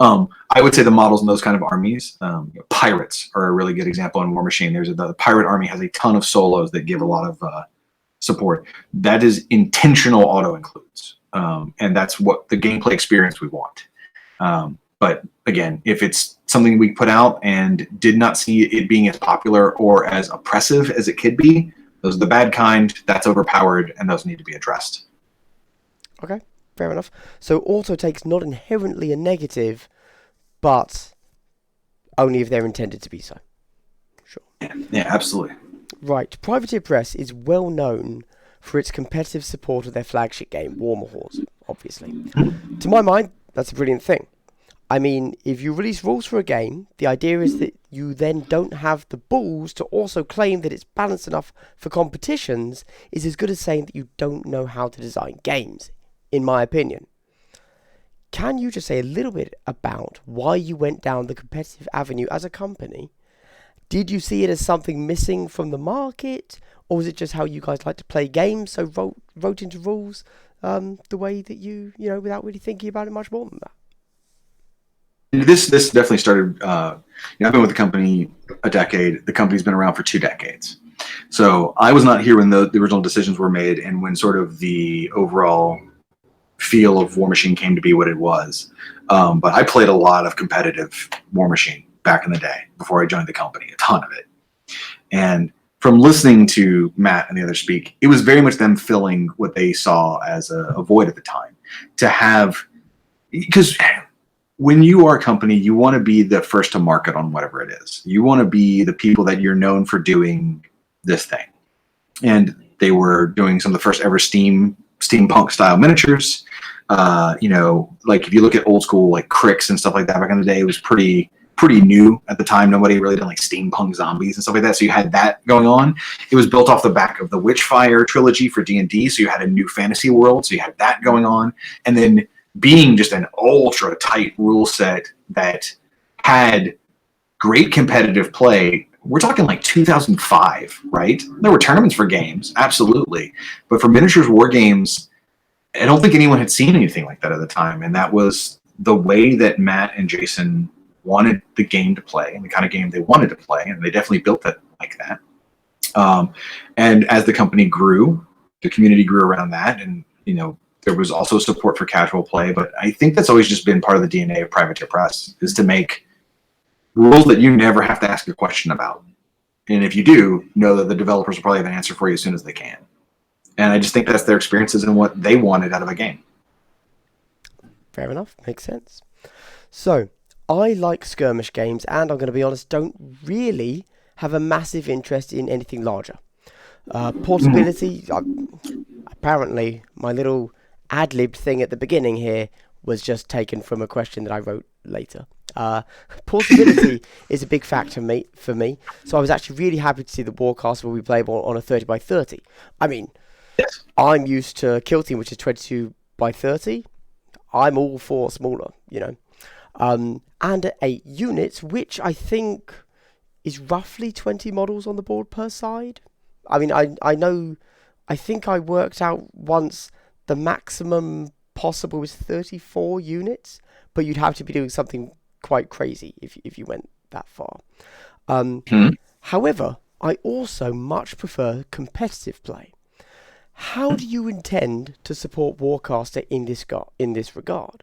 S2: I would say the models in those kind of armies, pirates are a really good example in War Machine. The pirate army has a ton of solos that give a lot of support. That is intentional auto includes, and that's what the gameplay experience we want. But again, if it's something we put out and did not see it being as popular or as oppressive as it could be, those are the bad kind. That's overpowered, and those need to be addressed.
S1: Okay, fair enough. So auto takes not inherently a negative, but only if they're intended to be so. Sure.
S2: Yeah, absolutely.
S1: Right, Privateer Press is well known for its competitive support of their flagship game, Warmahorse, obviously. To my mind, that's a brilliant thing. I mean, if you release rules for a game, the idea is that you then don't have the balls to also claim that it's balanced enough for competitions is as good as saying that you don't know how to design games, in my opinion. Can you just say a little bit about why you went down the competitive avenue as a company? Did you see it as something missing from the market, or was it just how you guys like to play games, so wrote into rules the way that you without really thinking about it much more than that?
S2: This definitely started. I've been with the company a decade. The company's been around for 2 decades. So I was not here when the original decisions were made, and when sort of the overall feel of War Machine came to be what it was. But I played a lot of competitive War Machine back in the day before I joined the company, a ton of it. And from listening to Matt and the others speak, it was very much them filling what they saw as a void at the time. To have, because when you are a company, you want to be the first to market on whatever it is. You want to be the people that you're known for doing this thing. And they were doing some of the first ever steampunk style miniatures. Like if you look at old school like Cricks and stuff like that back in the day, it was pretty new at the time. Nobody really done like steampunk zombies and stuff like that. So you had that going on. It was built off the back of the Witchfire trilogy for D&D. So you had a new fantasy world. So you had that going on. And then being just an ultra tight rule set that had great competitive play. We're talking like 2005, right? There were tournaments for games, absolutely. But for miniatures war games, I don't think anyone had seen anything like that at the time. And that was the way that Matt and Jason wanted the game to play and the kind of game they wanted to play. And they definitely built it like that. And as the company grew, the community grew around that. And, there was also support for casual play. But I think that's always just been part of the DNA of Privateer Press, is to make rules that you never have to ask a question about. And if you do, know that the developers will probably have an answer for you as soon as they can. And I just think that's their experiences and what they wanted out of a game.
S1: Fair enough. Makes sense. So, I like skirmish games, and I'm going to be honest, don't really have a massive interest in anything larger. Portability, apparently, my little ad-libbed thing at the beginning here was just taken from a question that I wrote later. Portability is a big factor for me, so I was actually really happy to see the Warcaster will be playable on a 30 by 30. I mean,
S2: Yes.
S1: I'm used to Kill Team, which is 22 by 30. I'm all for smaller, and at 8 units, which I think is roughly 20 models on the board per side. I mean, I think I worked out once the maximum possible is 34 units, but you'd have to be doing something quite crazy if you went that far.
S2: Hmm.
S1: However, I also much prefer competitive play. How do you intend to support Warcaster in this regard?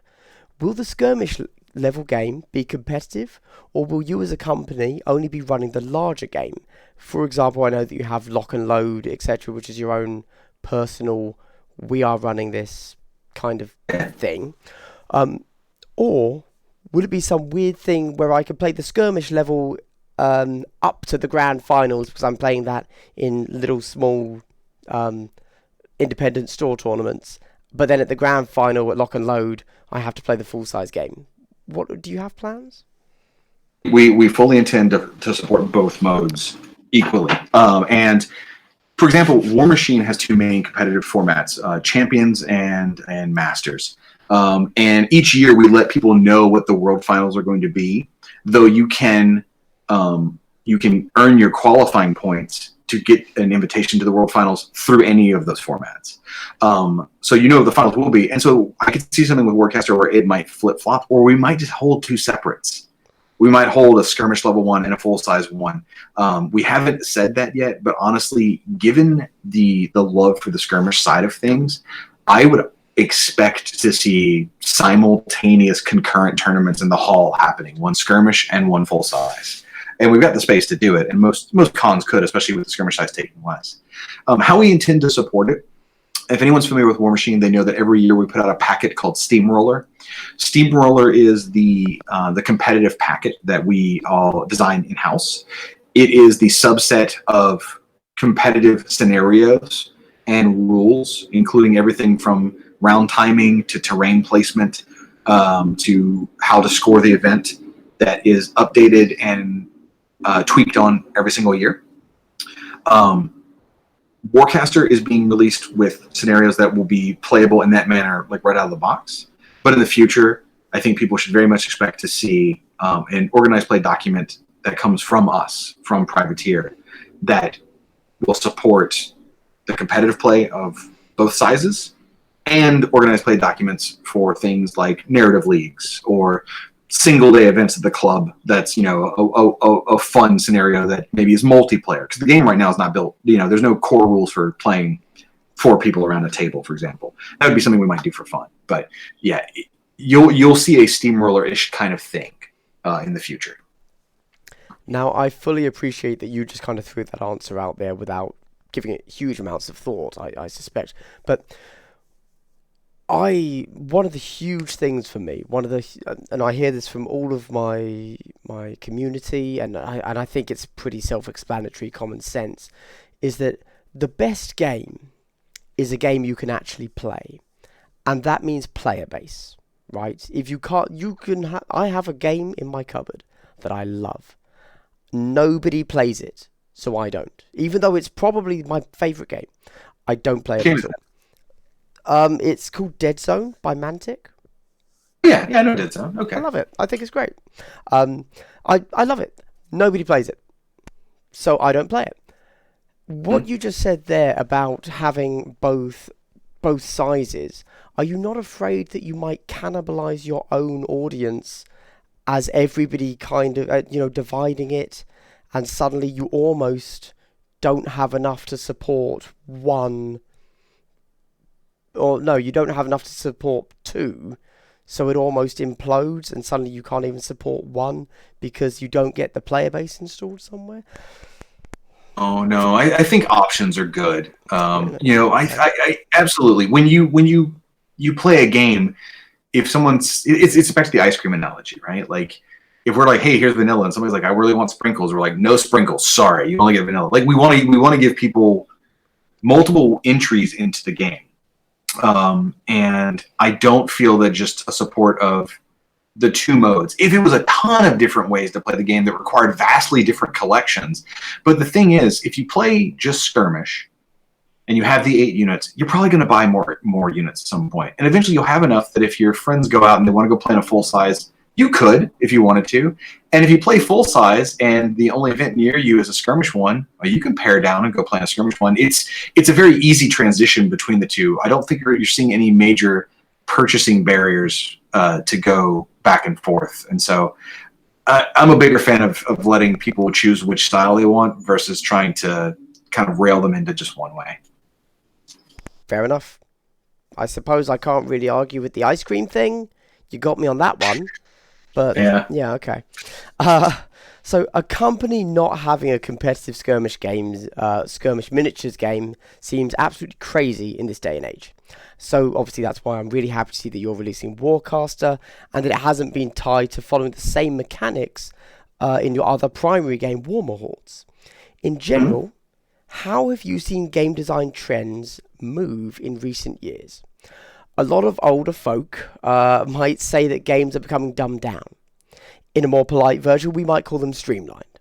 S1: Will the skirmish level game be competitive, or will you as a company only be running the larger game? For example, I know that you have Lock and Load, etc., which is your own personal, we are running this kind of thing. Or will it be some weird thing where I can play the skirmish level up to the grand finals because I'm playing that in little small independent store tournaments, but then at the grand final at Lock and Load, I have to play the full-size game. What do you have plans?
S2: We fully intend to support both modes equally. And for example, War Machine has two main competitive formats: Champions and Masters. And each year we let people know what the World Finals are going to be. Though you can earn your qualifying points to get an invitation to the World Finals through any of those formats. So the finals will be. And so I could see something with Warcaster where it might flip-flop, or we might just hold two separates. We might hold a skirmish level one and a full-size one. We haven't said that yet, but honestly, given the love for the skirmish side of things, I would expect to see simultaneous concurrent tournaments in the hall happening, one skirmish and one full-size. And we've got the space to do it, and most cons could, especially with the skirmish size taking less. How we intend to support it, if anyone's familiar with War Machine, they know that every year we put out a packet called Steamroller. Steamroller is the competitive packet that we all design in-house. It is the subset of competitive scenarios and rules, including everything from round timing to terrain placement to how to score the event, that is updated and tweaked on every single year. Warcaster is being released with scenarios that will be playable in that manner, like right out of the box. But in the future, I think people should very much expect to see an organized play document that comes from us, from Privateer, that will support the competitive play of both sizes and organized play documents for things like narrative leagues or single day events at the club. That's a fun scenario that maybe is multiplayer, because the game right now is not built, there's no core rules for playing 4 people around a table, for example. That would be something we might do for fun. But yeah, you'll see a steamroller-ish kind of thing in the future.
S1: Now, I fully appreciate that you just kind of threw that answer out there without giving it huge amounts of thought, I suspect. But one of the huge things for me, and I hear this from all of my community, and I think it's pretty self-explanatory, common sense, is that the best game is a game you can actually play, and that means player base, right? If you can't, I have a game in my cupboard that I love. Nobody plays it, so I don't. Even though it's probably my favorite game, I don't play it at all. It's called Dead Zone by Mantic.
S2: Yeah, I know Dead Zone. Okay.
S1: I love it. I think it's great. I love it. Nobody plays it, so I don't play it. What you just said there about having both sizes, are you not afraid that you might cannibalize your own audience as everybody kind of, dividing it, and suddenly you almost don't have enough to support one? Or no, you don't have enough to support 2, so it almost implodes, and suddenly you can't even support 1 because you don't get the player base installed somewhere.
S2: Oh no, I think options are good. I absolutely, when you play a game, if someone's, it's back to the ice cream analogy, right? Like, if we're like, hey, here's vanilla, and somebody's like, I really want sprinkles, we're like, no sprinkles, sorry, you only get vanilla. Like, we want to give people multiple entries into the game. And I don't feel that just a support of the two modes, if it was a ton of different ways to play the game that required vastly different collections. But the thing is, if you play just skirmish and you have the 8 units, you're probably going to buy more units at some point. And eventually you'll have enough that if your friends go out and they want to go play in a full size, you could if you wanted to. And if you play full size and the only event near you is a skirmish one, well, you can pare down and go play a skirmish one. It's a very easy transition between the two. I don't think you're seeing any major purchasing barriers to go back and forth. And so I'm a bigger fan of letting people choose which style they want versus trying to kind of rail them into just one way.
S1: Fair enough. I suppose I can't really argue with the ice cream thing. You got me on that one. But yeah, okay. So a company not having a competitive skirmish miniatures game seems absolutely crazy in this day and age. So obviously that's why I'm really happy to see that you're releasing Warcaster and that it hasn't been tied to following the same mechanics in your other primary game, Warmahordes. In general, how have you seen game design trends move in recent years? A lot of older folk might say that games are becoming dumbed down. In a more polite version, we might call them streamlined.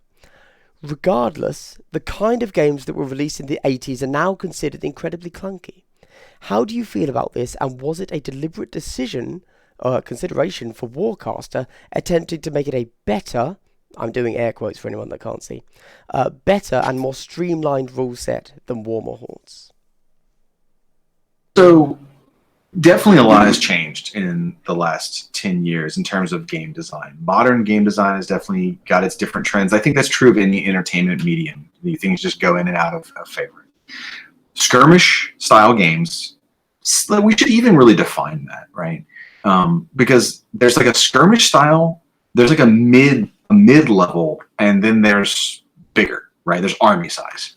S1: Regardless, the kind of games that were released in the 80s are now considered incredibly clunky. How do you feel about this, and was it a deliberate consideration for Warcaster attempting to make it a better, I'm doing air quotes for anyone that can't see, better and more streamlined rule set than Warmahordes?
S2: So definitely a lot has changed in the last 10 years in terms of game design. Modern game design has definitely got its different trends. I think that's true of any entertainment medium. These things just go in and out of favor. Skirmish style games, we should even really define that, right? Because there's like a skirmish style, there's like a mid-level, and then there's bigger, right? There's army size.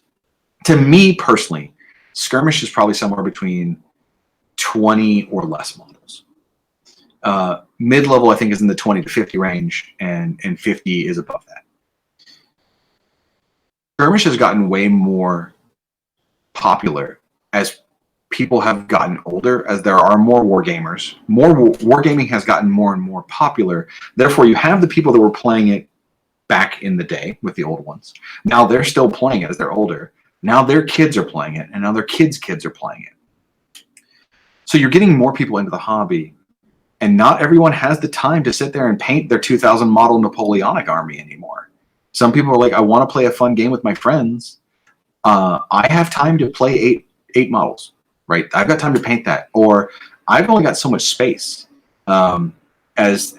S2: To me personally, skirmish is probably somewhere between 20 or less models. Mid-level, I think, is in the 20 to 50 range, and 50 is above that. Skirmish has gotten way more popular as people have gotten older, as there are more wargamers. Wargaming has gotten more and more popular. Therefore, you have the people that were playing it back in the day with the old ones. Now they're still playing it as they're older. Now their kids are playing it, and now their kids' kids are playing it. So you're getting more people into the hobby, and not everyone has the time to sit there and paint their 2000 model Napoleonic army anymore. Some people are like, I want to play a fun game with my friends. I have time to play eight models, right? I've got time to paint that. Or I've only got so much space. As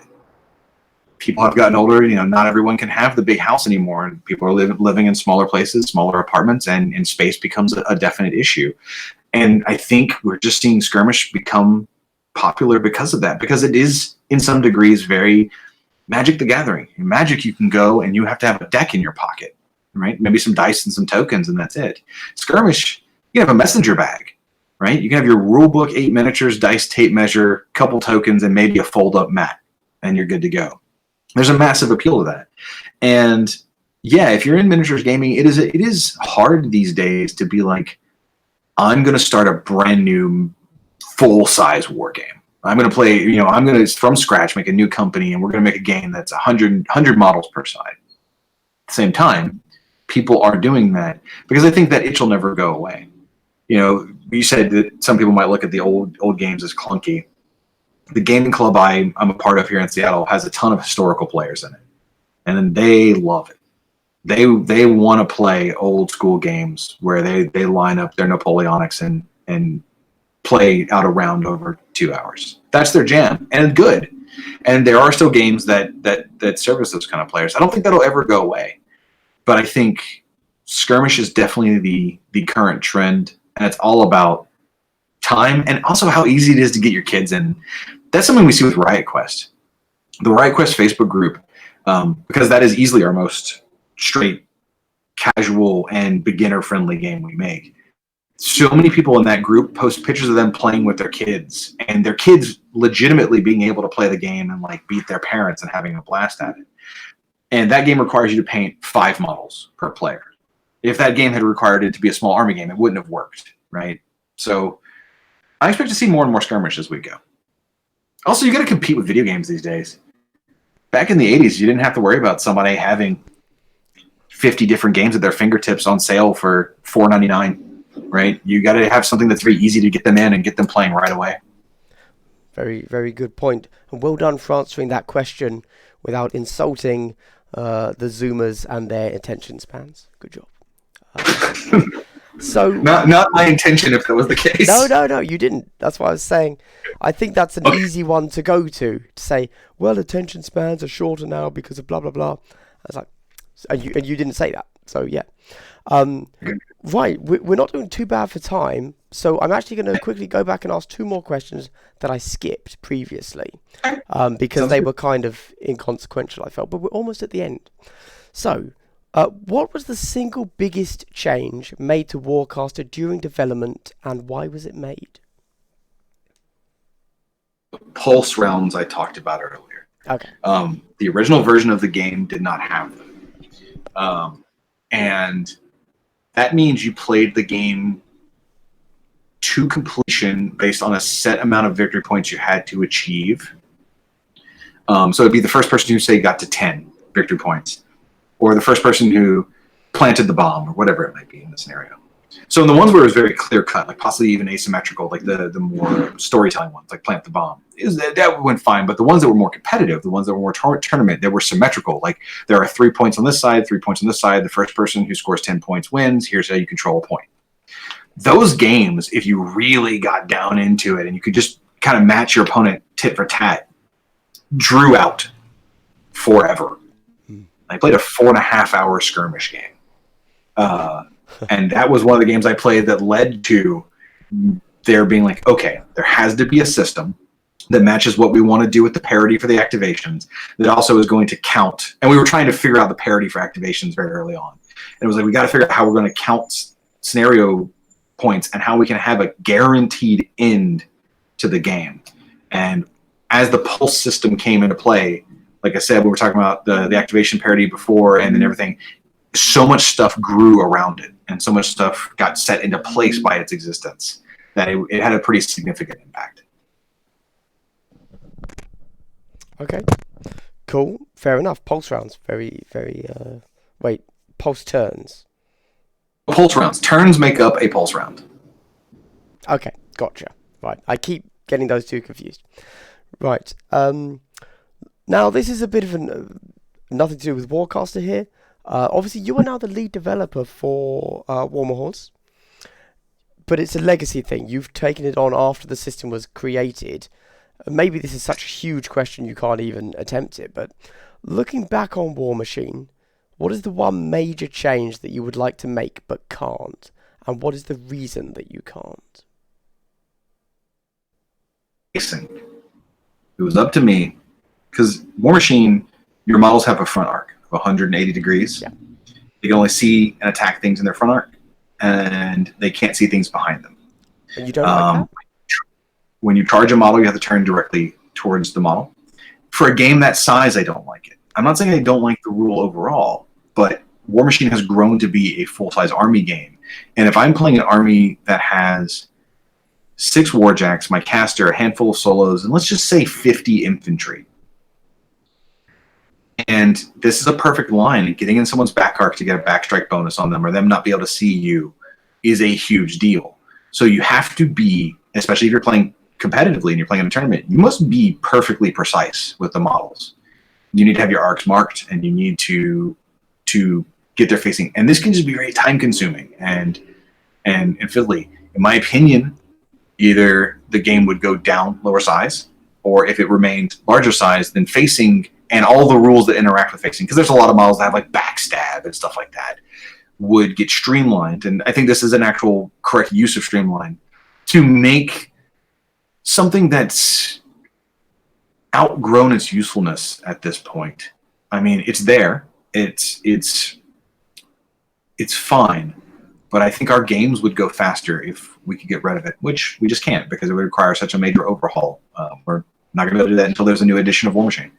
S2: people have gotten older, not everyone can have the big house anymore. And people are living in smaller places, smaller apartments, and space becomes a definite issue. And I think we're just seeing skirmish become popular because of that, because it is in some degrees very Magic the Gathering. In Magic, you can go and you have to have a deck in your pocket, right? Maybe some dice and some tokens, and that's it. Skirmish, you have a messenger bag, right? You can have your rule book, 8 miniatures, dice, tape measure, couple tokens, and maybe a fold-up mat, and you're good to go. There's a massive appeal to that. And yeah, if you're in miniatures gaming, it is hard these days to be like, I'm going to start a brand new full-size war game. I'm going to play, I'm going to, from scratch, make a new company, and we're going to make a game that's 100 models per side. At the same time, people are doing that because I think that itch will never go away. You said that some people might look at the old games as clunky. The gaming club I'm a part of here in Seattle has a ton of historical players in it, and then they love it. They want to play old school games where they line up their Napoleonics and play out a round over 2 hours. That's their jam, and good. And there are still games that service those kind of players. I don't think that'll ever go away, but I think skirmish is definitely the current trend, and it's all about time and also how easy it is to get your kids in. That's something we see with Riot Quest. The Riot Quest Facebook group, because that is easily our most straight, casual, and beginner-friendly game we make. so many people in that group post pictures of them playing with their kids, and their kids legitimately being able to play the game and like beat their parents and having a blast at it. And that game requires you to paint 5 models per player. If that game had required it to be a small army game, it wouldn't have worked, right? So I expect to see more and more skirmish as we go. Also, you got to compete with video games these days. Back in the 80s, you didn't have to worry about somebody having 50 different games at their fingertips on sale for $4.99, right? You got to have something that's very easy to get them in and get them playing right away.
S1: Very, very good point. And well done for answering that question without insulting the Zoomers and their attention spans. Good job. So
S2: not my intention if that was the case.
S1: No, you didn't. That's what I was saying. I think that's an easy one to go to say, well, attention spans are shorter now because of blah, blah, blah. I was like, and you didn't say that. So, yeah. Right, we're not doing too bad for time. So I'm actually going to quickly go back and ask 2 more questions that I skipped previously. Because they were kind of inconsequential, I felt. But we're almost at the end. So, what was the single biggest change made to Warcaster during development, and why was it made?
S2: Pulse rounds I talked about earlier.
S1: Okay.
S2: The original version of the game did not have them. And that means you played the game to completion based on a set amount of victory points you had to achieve. So it'd be the first person who, say, got to 10 victory points, or the first person who planted the bomb, or whatever it might be in the scenario. So in the ones where it was very clear cut, like possibly even asymmetrical, like the more storytelling ones, like plant the bomb, that went fine. But the ones that were more competitive, the ones that were more tournament, that were symmetrical, like there are 3 points on this side, 3 points on this side. The first person who scores 10 points wins. Here's how you control a point. Those games, if you really got down into it and you could just kind of match your opponent tit for tat, drew out forever. I played a 4.5-hour skirmish game. And that was one of the games I played that led to there being like, okay, there has to be a system that matches what we want to do with the parity for the activations that also is going to count. And we were trying to figure out the parity for activations very early on. And it was like, we got to figure out how we're going to count scenario points and how we can have a guaranteed end to the game. And as the pulse system came into play, like I said, we were talking about the activation parity before and then everything, so much stuff grew around it and so much stuff got set into place by its existence that it had a pretty significant impact.
S1: Okay, cool, fair enough. Pulse rounds, very, very, wait, pulse turns.
S2: Pulse rounds. Turns make up a pulse round.
S1: Okay, gotcha. Right, I keep getting those two confused. Right, now this is a bit of nothing to do with Warcaster here. Obviously, you are now the lead developer for Warmer Horse, but it's a legacy thing. You've taken it on after the system was created. Maybe this is such a huge question you can't even attempt it, but looking back on War Machine, what is the one major change that you would like to make but can't? And what is the reason that you can't?
S2: It was up to me, because War Machine, your models have a front arc of 180 degrees.
S1: Yeah.
S2: They can only see and attack things in their front arc, and they can't see things behind them.
S1: And you don't like that?
S2: When you charge a model, you have to turn directly towards the model. For a game that size, I don't like it. I'm not saying I don't like the rule overall, but War Machine has grown to be a full-size army game. And if I'm playing an army that has 6 warjacks, my caster, a handful of solos, and let's just say 50 infantry, and this is a perfect line, and getting in someone's back arc to get a backstrike bonus on them or them not be able to see you is a huge deal. So you have to be, especially if you're playing competitively and you're playing in a tournament, you must be perfectly precise with the models. You need to have your arcs marked, and you need to get their facing. And this can just be very time consuming and fiddly. In my opinion, either the game would go down lower size, or if it remained larger size, then facing and all the rules that interact with facing, because there's a lot of models that have like backstab and stuff like that, would get streamlined. And I think this is an actual correct use of streamline to make something that's outgrown its usefulness at this point. I mean, it's there. It's fine. but I think our games would go faster if we could get rid of it, which we just can't because it would require such a major overhaul. We're not going to be able to do that until there's a new edition of War Machine.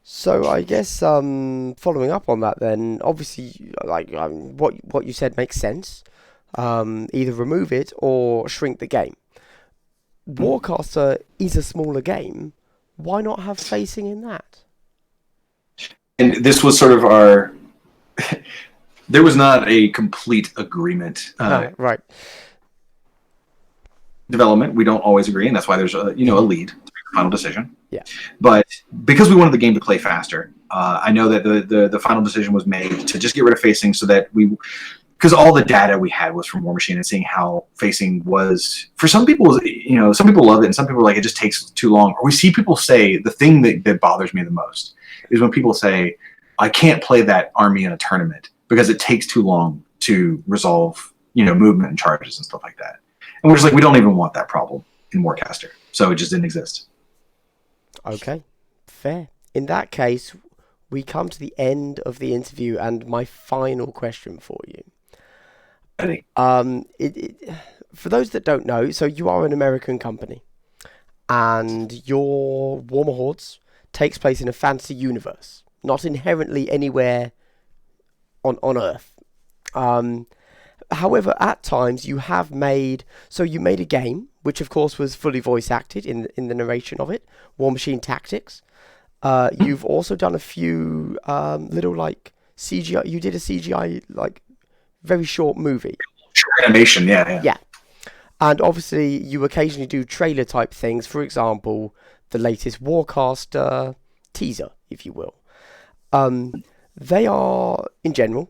S1: So I guess following up on that, then obviously, like what you said makes sense. Either remove it or shrink the game. Warcaster is a smaller game. Why not have facing in that?
S2: And this was sort of our. There was not a complete agreement.
S1: Right.
S2: Development, we don't always agree, and that's why there's a lead to make the final decision.
S1: Yeah.
S2: But because we wanted the game to play faster, I know that the final decision was made to just get rid of facing so that because all the data we had was from War Machine and seeing how facing was for some people, some people love it and some people are like it just takes too long. Or we see people say the thing that bothers me the most is when people say I can't play that army in a tournament because it takes too long to resolve movement and charges and stuff like that. And we're just like we don't even want that problem in Warcaster, so it just didn't exist.
S1: Okay, fair. In that case, we come to the end of the interview and my final question for you. For those that don't know, so you are an American company, and your Warmer Hordes takes place in a fantasy universe, not inherently anywhere on Earth. However, at times you made a game, which of course was fully voice acted in the narration of it, War Machine Tactics. You've also done a few little like CGI. You did a CGI like very short movie.
S2: Short animation, yeah.
S1: Yeah. And obviously you occasionally do trailer type things. For example, the latest Warcaster teaser, if you will. They are in general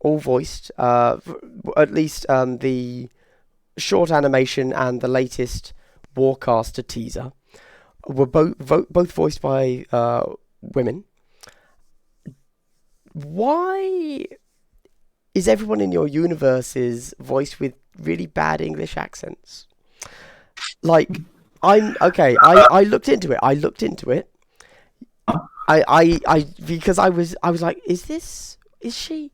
S1: all voiced. At least the short animation and the latest Warcaster teaser were both voiced by women. Why is everyone in your universes voiced with really bad English accents? Like, I looked into it. Because I was like, is she?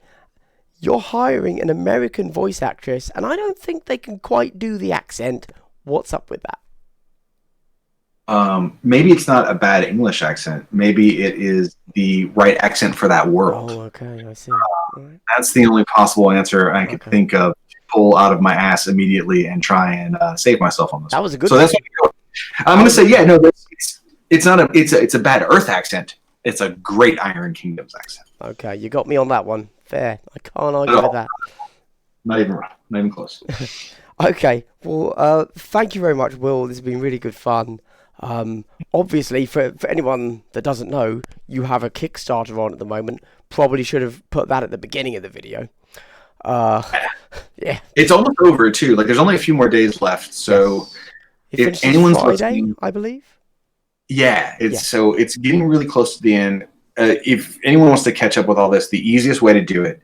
S1: You're hiring an American voice actress, and I don't think they can quite do the accent. What's up with that?
S2: Maybe it's not a bad English accent. Maybe it is the right accent for that world.
S1: Oh, okay, I see. Right.
S2: That's the only possible answer I could think of. Pull out of my ass immediately and try and save myself on this.
S1: That was a good.
S2: So that's what I'm going to say. Yeah, no, it's not it's a bad Earth accent. It's a great Iron Kingdoms accent.
S1: Okay, you got me on that one. Fair. I can't argue with that.
S2: Not even close.
S1: Okay. Well, thank you very much, Will. This has been really good fun. Obviously, for anyone that doesn't know, you have a Kickstarter on at the moment. Probably should have put that at the beginning of the video. Yeah.
S2: It's almost over too. Like there's only a few more days left. So
S1: if anyone's Friday, I believe.
S2: Yeah. So it's getting really close to the end. If anyone wants to catch up with all this, the easiest way to do it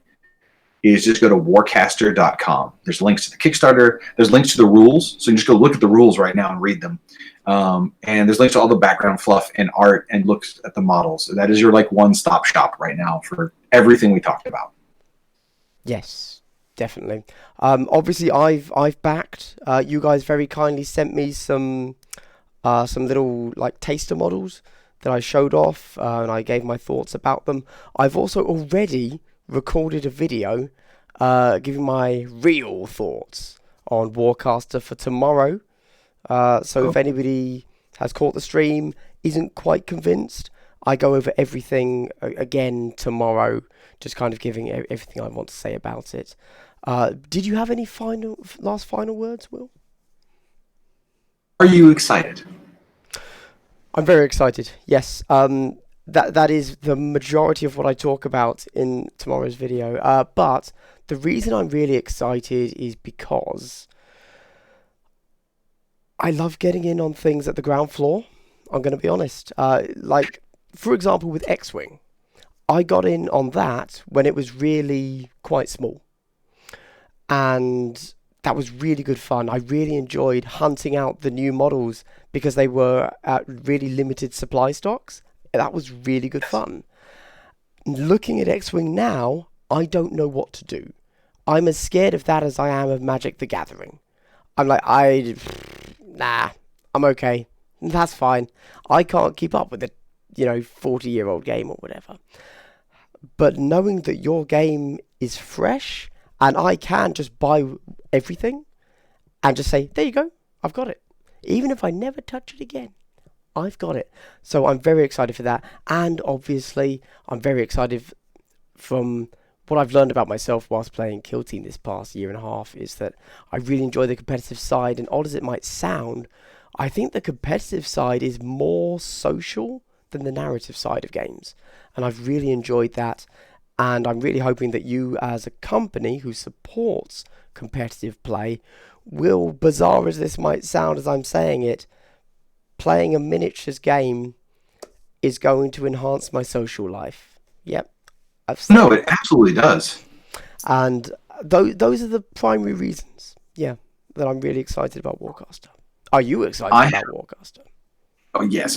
S2: is just go to warcaster.com. There's links to the Kickstarter. There's links to the rules. So you can just go look at the rules right now and read them. And there's links to all the background fluff and art and looks at the models. So that is your like one-stop shop right now for everything we talked about.
S1: Yes, definitely. Obviously, I've backed. You guys very kindly sent me some little like taster models that I showed off, and I gave my thoughts about them. I've also already recorded a video giving my real thoughts on Warcaster for tomorrow. So if anybody has caught the stream, isn't quite convinced, I go over everything again tomorrow, just kind of giving everything I want to say about it. Did you have any last final words, Will?
S2: Are you excited?
S1: I'm very excited. Yes. That is the majority of what I talk about in tomorrow's video. But the reason I'm really excited is because I love getting in on things at the ground floor. I'm going to be honest. Like, for example, with X-Wing, I got in on that when it was really quite small. And that was really good fun. I really enjoyed hunting out the new models because they were at really limited supply stocks. That was really good fun. Looking at X-Wing now, I don't know what to do. I'm as scared of that as I am of Magic the Gathering. I'm like, nah, I'm okay. That's fine. I can't keep up with a, 40-year-old game or whatever. But knowing that your game is fresh and I can just buy everything and just say, there you go, I've got it. Even if I never touch it again, I've got it. So I'm very excited for that. And obviously, I'm very excited from what I've learned about myself whilst playing Kill Team this past year and a half is that I really enjoy the competitive side. And odd as it might sound, I think the competitive side is more social than the narrative side of games. And I've really enjoyed that. And I'm really hoping that you, as a company who supports competitive play, will, bizarre as this might sound as I'm saying it, playing a miniatures game is going to enhance my social life. Yep.
S2: No, it absolutely does.
S1: And those are the primary reasons, that I'm really excited about Warcaster. Are you excited about Warcaster?
S2: Oh, yes.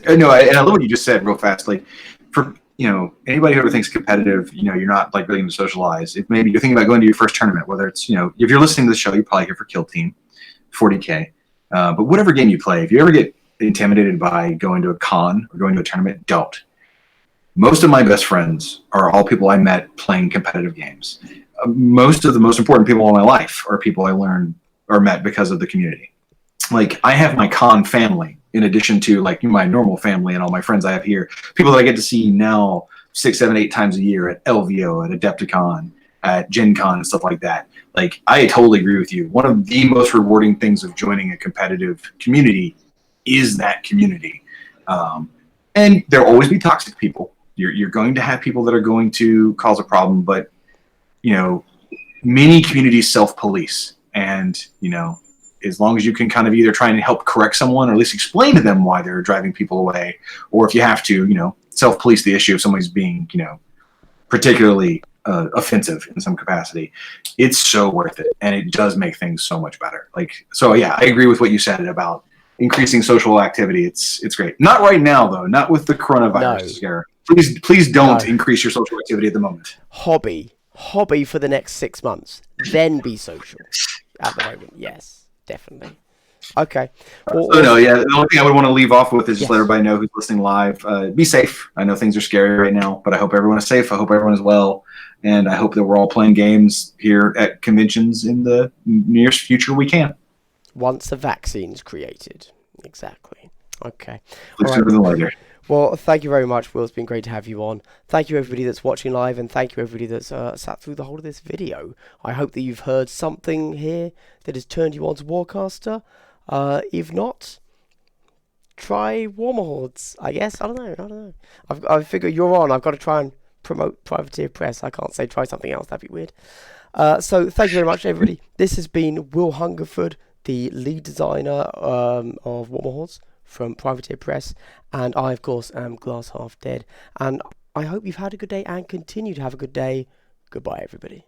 S2: No, and I love what you just said real fast. Like, for anybody who ever thinks competitive, you're not like really into socialize. If maybe you're thinking about going to your first tournament, whether it's if you're listening to the show, you're probably here for Kill Team, 40K. But whatever game you play, if you ever get intimidated by going to a con or going to a tournament, don't. Most of my best friends are all people I met playing competitive games. Most of the most important people in my life are people I learned or met because of the community. Like, I have my con family in addition to like my normal family and all my friends I have here. People that I get to see now 6, 7, 8 times a year at LVO, at Adepticon, at Gen Con and stuff like that. Like, I totally agree with you. One of the most rewarding things of joining a competitive community is that community. And there'll always be toxic people. You're going to have people that are going to cause a problem, but many communities self-police, and as long as you can kind of either try and help correct someone or at least explain to them why they're driving people away, or if you have to, self-police the issue if somebody's being, particularly offensive in some capacity, it's so worth it, and it does make things so much better. Like, so yeah, I agree with what you said about increasing social activity. It's great. Not right now though. Not with the coronavirus scare. Please don't increase your social activity at the moment.
S1: Hobby for the next 6 months, then be social. At the moment, yes, definitely. Okay.
S2: The only thing I would want to leave off with is just let everybody know who's listening live. Be safe. I know things are scary right now, but I hope everyone is safe. I hope everyone is well, and I hope that we're all playing games here at conventions in the nearest future we can.
S1: Once a vaccine's created. Exactly. Okay.
S2: Sooner than later.
S1: Well, thank you very much, Will. It's been great to have you on. Thank you, everybody that's watching live, and thank you, everybody that's sat through the whole of this video. I hope that you've heard something here that has turned you on to Warcaster. If not, try Warmahordes, I guess. I don't know. I figure you're on. I've got to try and promote Privateer Press. I can't say try something else. That'd be weird. So thank you very much, everybody. This has been Will Hungerford, the lead designer of Warmahordes from Privateer Press, and I, of course, am Glass Half Dead. And I hope you've had a good day and continue to have a good day. Goodbye, everybody.